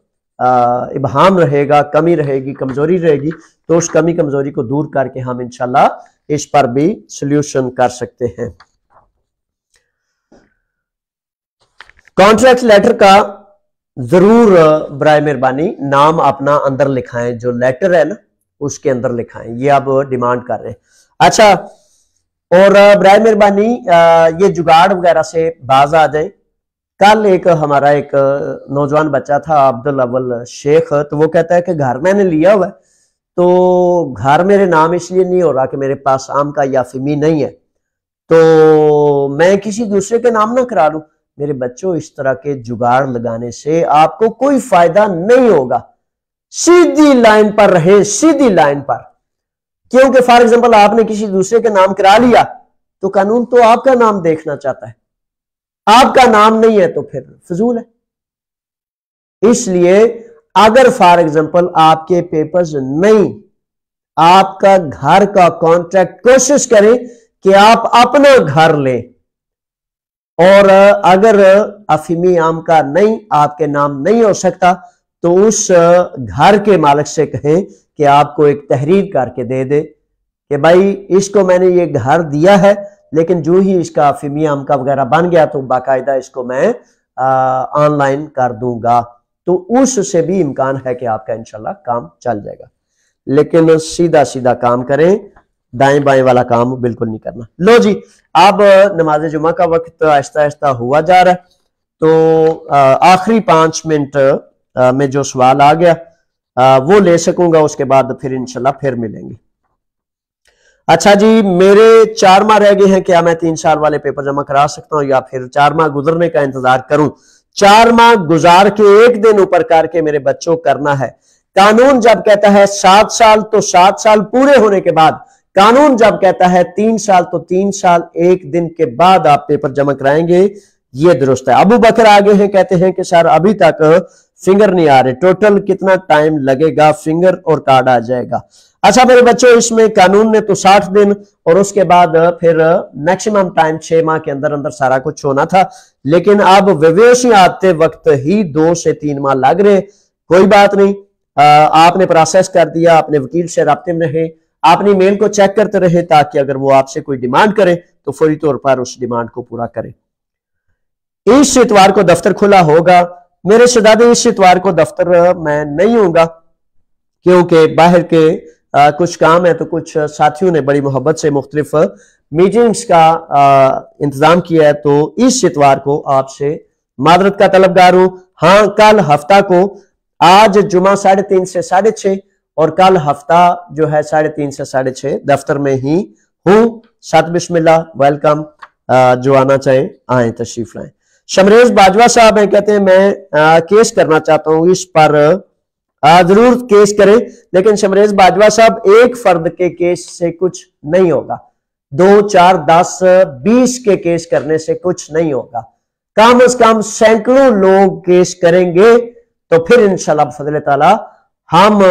इबहाम रहेगा, कमी रहेगी, कमजोरी रहेगी। तो उस कमी कमजोरी को दूर करके हम इंशाल्लाह इस पर भी सोल्यूशन कर सकते हैं। कॉन्ट्रैक्ट लेटर का जरूर बराए मेहरबानी नाम अपना अंदर लिखाएं, जो लेटर है ना उसके अंदर लिखाएं, ये आप डिमांड कर रहे हैं। अच्छा, और बराए मेहरबानी ये जुगाड़ वगैरह से बाज आ जाए। कल एक हमारा एक नौजवान बच्चा था, अब्दुल अव्वल शेख, तो वो कहता है कि घर मैंने लिया हुआ है, तो घर मेरे नाम इसलिए नहीं हो रहा कि मेरे पास आम का या फिमी नहीं है, तो मैं किसी दूसरे के नाम ना करा लूं। मेरे बच्चों, इस तरह के जुगाड़ लगाने से आपको कोई फायदा नहीं होगा। सीधी लाइन पर रहे, सीधी लाइन पर। क्योंकि फॉर एग्जांपल आपने किसी दूसरे के नाम करा लिया तो कानून तो आपका नाम देखना चाहता है, आपका नाम नहीं है तो फिर फजूल है। इसलिए अगर फॉर एग्जांपल आपके पेपर्स नहीं, आपका घर का कॉन्ट्रैक्ट, कोशिश करें कि आप अपना घर लें। और अगर अफीमी आम का नहीं, आपके नाम नहीं हो सकता, तो उस घर के मालिक से कहें कि आपको एक तहरीर करके दे दे कि भाई इसको मैंने ये घर दिया है, लेकिन जो ही इसका अफीमी आम का वगैरह बन गया तो बाकायदा इसको मैं ऑनलाइन कर दूंगा। तो उससे भी इम्कान है कि आपका इंशाल्लाह काम चल जाएगा। लेकिन सीधा सीधा काम करें, दाएं बाएं वाला काम बिल्कुल नहीं करना। लो जी, अब नमाज जुमा का वक्त आहिस्ता आहिस्ता हुआ जा रहा है, तो आखिरी 5 मिनट में जो सवाल आ गया वो ले सकूंगा, उसके बाद फिर इंशाल्लाह फिर मिलेंगे। अच्छा जी, मेरे 4 माह रह गए हैं, क्या मैं 3 साल वाले पेपर जमा करा सकता हूं या फिर 4 माह गुजरने का इंतजार करूं? 4 माह गुजार के 1 दिन ऊपर करके मेरे बच्चों करना है। कानून जब कहता है 7 साल तो 7 साल पूरे होने के बाद, कानून जब कहता है 3 साल तो 3 साल 1 दिन के बाद आप पेपर जमा कराएंगे, ये दुरुस्त है। अबू बकर आगे हैं, कहते हैं कि सर अभी तक फिंगर नहीं आ रहे, टोटल कितना टाइम लगेगा फिंगर और कार्ड आ जाएगा? अच्छा मेरे बच्चों, इसमें कानून ने तो 60 दिन और उसके बाद फिर मैक्सिमम टाइम 6 माह के अंदर अंदर सारा कुछ होना था, लेकिन अब विवेशी आते वक्त ही 2 से 3 माह लग रहे। कोई बात नहीं, आपने प्रोसेस कर दिया, अपने वकील से राब्ते में रहे, अपनी मेल को चेक करते रहे ताकि अगर वो आपसे कोई डिमांड करे तो फौरी तौर पर उस डिमांड को पूरा करें। इस इतवार को दफ्तर खुला होगा। मेरे शहजादे, इस इतवार को दफ्तर मैं नहीं होऊंगा क्योंकि बाहर के कुछ काम है, तो कुछ साथियों ने बड़ी मोहब्बत से मुख्तलिफ मीटिंग्स का इंतजाम किया है, तो इस इतवार को आपसे मादरत का तलबगार हूं। हाँ, कल हफ्ता को, आज जुमा 3:30 से 6:30 और कल हफ्ता जो है 3:30 से 6:30 दफ्तर में ही हूं। साथ बिस्मिल्लाह, वेलकम। जो आना चाहें आए, तशरीफ लाएं। शमरेज बाजवा साहब हैं, कहते हैं मैं केस करना चाहता हूं, इस पर जरूर केस करें, लेकिन शमरेज बाजवा साहब एक फर्द के केस से कुछ नहीं होगा। 2, 4, 10, 20 के केस करने से कुछ नहीं होगा। कम से कम सैकड़ों लोग केस करेंगे तो फिर इंशाल्लाह फजल ताला हम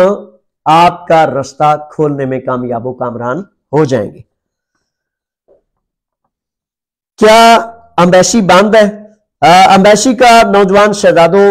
आपका रास्ता खोलने में कामयाबो कामरान हो जाएंगे। क्या अम्बेसी बंद है? अम्बेसी का नौजवान शहजादों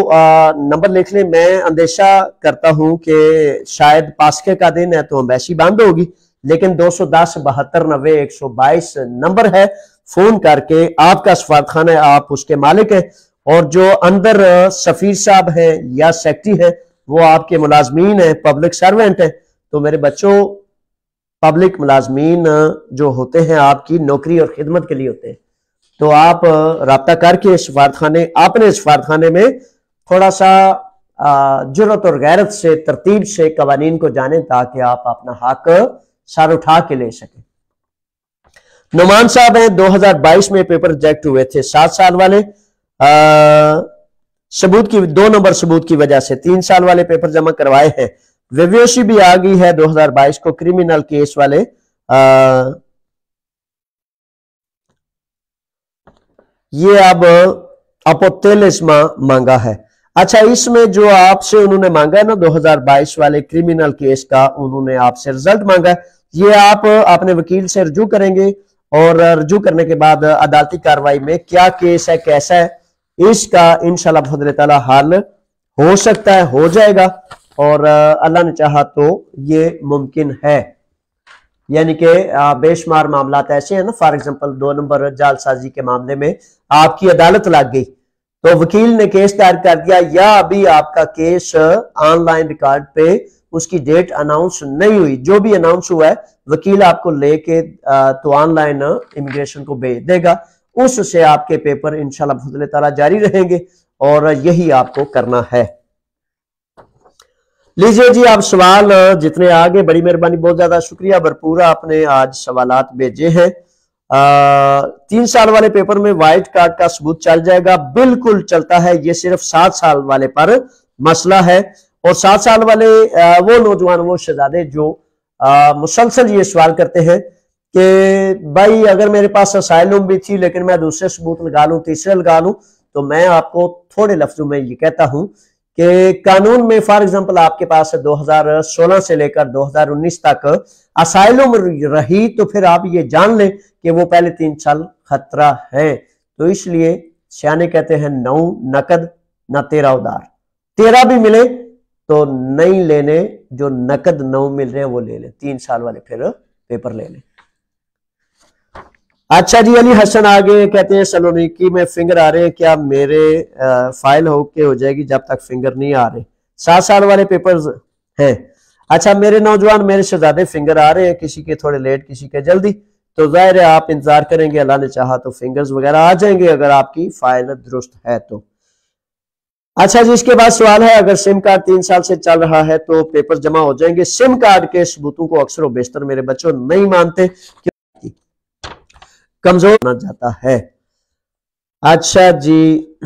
नंबर लिख लें। मैं अंदेशा करता हूं कि शायद पास्के का दिन है तो अम्बेसी बंद होगी, लेकिन 210 72 90 122 नंबर है। फोन करके, आपका सफारतखाना है, आप उसके मालिक हैं, और जो अंदर सफीर साहब हैं या सेक्रेटरी हैं वो आपके मुलाजमीन हैं, पब्लिक सर्वेंट हैं। तो मेरे बच्चों, पब्लिक मुलाजमीन जो होते हैं आपकी नौकरी और खिदमत के लिए होते हैं, तो आप राब्ता करके सफारतखाने, अपने सफारतखाने में थोड़ा सा जुर्रत और गैरत से, तरतीब से कवानीन को जानें, ताकि आप अपना हक सर उठा के ले सकें। नुमान साहब हैं, 2022 में पेपर रिजेक्ट हुए थे, 7 साल वाले, सबूत की 2 नंबर सबूत की वजह से 3 साल वाले पेपर जमा करवाए हैं। विवेशी भी आ गई है 2022 को, क्रिमिनल केस वाले ये अब अपोतेलिस्मा मांगा है। अच्छा, इसमें जो आपसे उन्होंने मांगा है ना 2022 वाले क्रिमिनल केस का, उन्होंने आपसे रिजल्ट मांगा है। ये आप अपने वकील से रजू करेंगे और रजू करने के बाद अदालती कार्रवाई में क्या केस है, कैसा है, इसका इंशाल्लाह फजल ताला हल हो सकता है, हो जाएगा, और अल्लाह ने चाहा तो ये मुमकिन है। यानी कि बेशुमार मामला ऐसे हैं ना, फॉर एग्जांपल 2 नंबर जालसाजी के मामले में आपकी अदालत लग गई, तो वकील ने केस दायर कर दिया, या अभी आपका केस ऑनलाइन रिकॉर्ड पे उसकी डेट अनाउंस नहीं हुई, जो भी अनाउंस हुआ है वकील आपको लेके तो ऑनलाइन इमिग्रेशन को भेज देगा, उससे आपके पेपर इंशाल्लाह फजल ताला जारी रहेंगे, और यही आपको करना है। लीजिए जी, आप सवाल जितने आगे, बड़ी मेहरबानी, बहुत ज्यादा शुक्रिया, भरपूर आपने आज सवालात भेजे हैं। 3 साल वाले पेपर में व्हाइट कार्ड का सबूत चल जाएगा? बिल्कुल चलता है, ये सिर्फ 7 साल वाले पर मसला है। और 7 साल वाले वो नौजवान, वो शहजादे जो मुसलसल ये सवाल करते हैं कि भाई अगर मेरे पास असाइलम भी थी लेकिन मैं दूसरे सबूत लगा लूं, तीसरे लगा लूं, तो मैं आपको थोड़े लफ्जों में ये कहता हूं कि कानून में फॉर एग्जांपल आपके पास 2016 से लेकर 2019 तक असाइलम रही, तो फिर आप ये जान लें कि वो पहले 3 साल खतरा है। तो इसलिए सियाने कहते हैं 9 नकद ना 13 उधार। 13 भी मिले तो नहीं लेने, जो नकद 9 मिल रहे हैं वो ले लें, 3 साल वाले फिर पेपर ले लें। अच्छा जी, अली हसन आगे कहते हैं सलोनिकी में फिंगर आ रहे हैं, क्या मेरे फाइल होके हो जाएगी जब तक फिंगर नहीं आ रहे? 7 साल वाले पेपर्स हैं। अच्छा, मेरे नौजवान, मेरे शहजादे फिंगर आ रहे हैं, किसी के थोड़े लेट, किसी के जल्दी, तो जाहिर है आप इंतजार करेंगे, अल्लाह ने चाहा तो फिंगर्स वगैरह आ जाएंगे अगर आपकी फाइल दुरुस्त है तो। अच्छा जी, इसके बाद सवाल है, अगर सिम कार्ड 3 साल से चल रहा है तो पेपर जमा हो जाएंगे? सिम कार्ड के सबूतों को अक्सर बेशतर मेरे बच्चों नहीं मानते, कमजोर होना जाता है। अच्छा जी,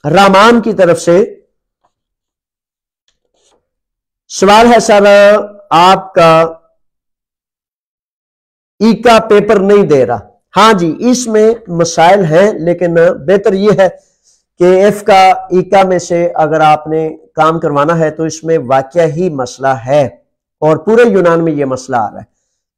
रामान की तरफ से सवाल है, सर आपका ई का पेपर नहीं दे रहा। हाँ जी, इसमें मसाइल हैं, लेकिन बेहतर यह है कि एफ का ई का में से अगर आपने काम करवाना है तो इसमें वाकया ही मसला है, और पूरे यूनान में यह मसला आ रहा है।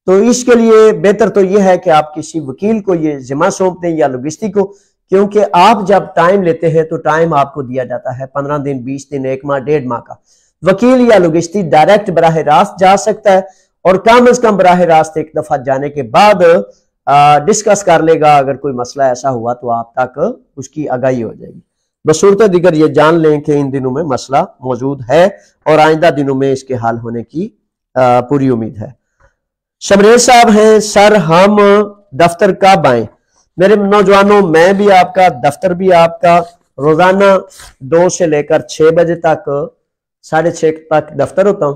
तो इसके लिए बेहतर तो यह है कि आप किसी वकील को ये जिम्मा सौंप दें या लुगिस्ती को, क्योंकि आप जब टाइम लेते हैं तो टाइम आपको दिया जाता है 15 दिन, 20 दिन, 1 माह, 1.5 माह का। वकील या लुगिस्ती डायरेक्ट बराह रास्त जा सकता है, और कम से कम बराह रास्त एक दफा जाने के बाद डिस्कस कर लेगा। अगर कोई मसला ऐसा हुआ तो आप तक उसकी आगाही हो जाएगी। बसूरत दिगर ये जान लें कि इन दिनों में मसला मौजूद है और आइंदा दिनों में इसके हल होने की पूरी उम्मीद है। शमरेज साहब हैं, सर हम दफ्तर कब आए? मेरे नौजवानों, मैं भी आपका, दफ्तर भी आपका, रोजाना 2 से लेकर 6 बजे तक, 6:30 तक दफ्तर होता हूं।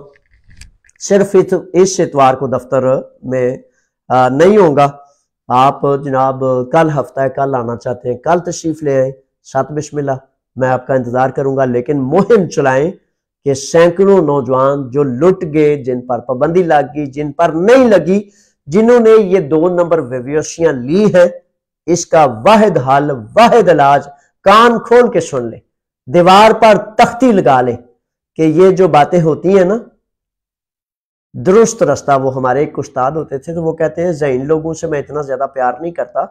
सिर्फ इस इतवार को दफ्तर में नहीं होगा। आप जनाब कल हफ्ता है, कल आना चाहते हैं कल तशरीफ ले आए, 7 बिस्मिल्लाह, मैं आपका इंतजार करूंगा। लेकिन मुहिम चलाएं कि सैकड़ों नौजवान जो लुट गए, जिन पर पाबंदी लग गई, जिन पर नहीं लगी, जिन्होंने ये 2 नंबर बेवसियां ली है, इसका वाहिद हल, वाहिद इलाज, कान खोल के सुन ले, दीवार पर तख्ती लगा ले कि ये जो बातें होती हैं ना, दुरुस्त रास्ता। वो हमारे एक उस्ताद होते थे तो वो कहते हैं ज़हीन लोगों से मैं इतना ज्यादा प्यार नहीं करता,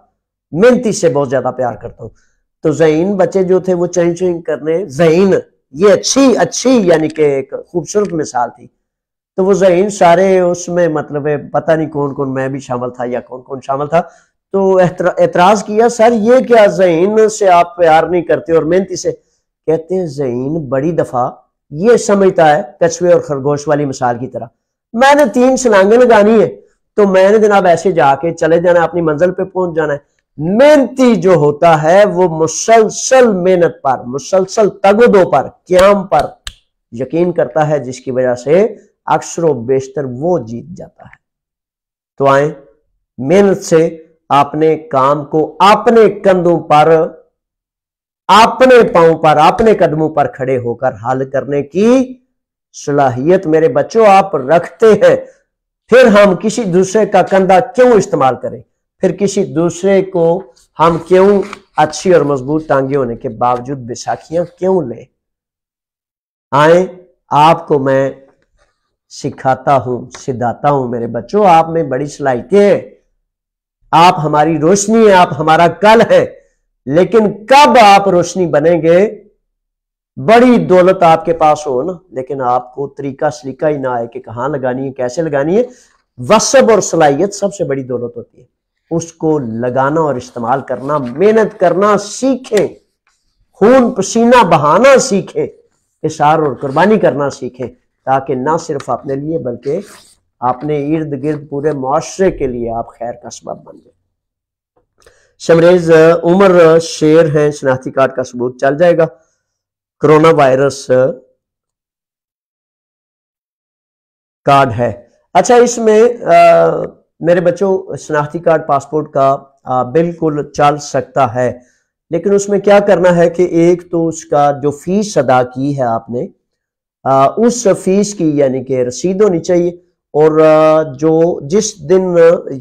मेहनती से बहुत ज्यादा प्यार करता हूं। तो ज़हीन बच्चे जो थे वो चैन चैन करने, ज़हीन ये अच्छी यानी कि एक खूबसूरत मिसाल थी। तो वो ज़हीन सारे उसमें मतलब है, पता नहीं कौन कौन, मैं भी शामिल था या कौन कौन शामिल था। तो एतराज किया, सर ये क्या ज़हीन से आप प्यार नहीं करते और मेहनती से? कहते हैं ज़हीन बड़ी दफा ये समझता है कछुए और खरगोश वाली मिसाल की तरह, मैंने 3 छलांगे लगानी है तो मैंने जनाब ऐसे जाके चले जाना, अपनी मंजिल पे पहुंच जाना है। मेहनती जो होता है वो मुसलसल मेहनत पर, मुसलसल तगदो पर, क्याम पर यकीन करता है, जिसकी वजह से अक्सर बेशतर वो जीत जाता है। तो आए मेहनत से अपने काम को अपने कंधों पर, अपने पांव पर, अपने कदमों पर खड़े होकर हल करने की सलाहियत मेरे बच्चों आप रखते हैं। फिर हम किसी दूसरे का कंधा क्यों इस्तेमाल करें? फिर किसी दूसरे को हम क्यों अच्छी और मजबूत टांगे होने के बावजूद बैसाखियां क्यों लें? आए आपको मैं सिखाता हूं, सिखाता हूं मेरे बच्चों, आप में बड़ी सलाहियतें हैं, आप हमारी रोशनी है, आप हमारा कल है। लेकिन कब आप रोशनी बनेंगे, बड़ी दौलत आपके पास हो ना, लेकिन आपको तरीका सलीका ही ना आए कि कहां लगानी है, कैसे लगानी है। वसब और सलाहियत सबसे बड़ी दौलत होती है, उसको लगाना और इस्तेमाल करना, मेहनत करना सीखें, खून पसीना बहाना सीखें, इशार और कुर्बानी करना सीखें, ताकि ना सिर्फ अपने लिए बल्कि अपने इर्द गिर्द पूरे मुआशरे के लिए आप खैर का सबब बन जाए। शमरेज उमर शेर हैं, शनाख्ती कार्ड का सबूत चल जाएगा। कोरोना वायरस कार्ड है। अच्छा, इसमें मेरे बच्चों शनाख्ती कार्ड पासपोर्ट का बिल्कुल चल सकता है, लेकिन उसमें क्या करना है कि एक तो उसका जो फीस अदा की है आपने, उस फीस की यानी कि रसीद होनी चाहिए, और जो जिस दिन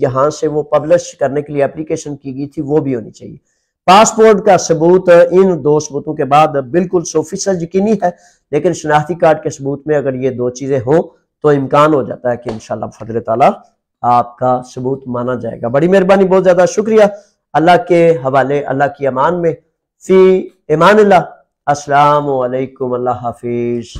यहां से वो पब्लिश करने के लिए एप्लीकेशन की गई थी वो भी होनी चाहिए। पासपोर्ट का सबूत इन 2 सबूतों के बाद बिल्कुल 100% यकीनी है, लेकिन शनाख्ती कार्ड के सबूत में अगर ये 2 चीजें हों तो इम्कान हो जाता है कि इंशाल्लाह फजल ताला आपका सबूत माना जाएगा। बड़ी मेहरबानी, बहुत ज्यादा शुक्रिया। अल्लाह के हवाले, अल्लाह की अमान में, फी ईमानिल्लाह। अस्सलामु अलैकुम, अल्लाह हाफिज।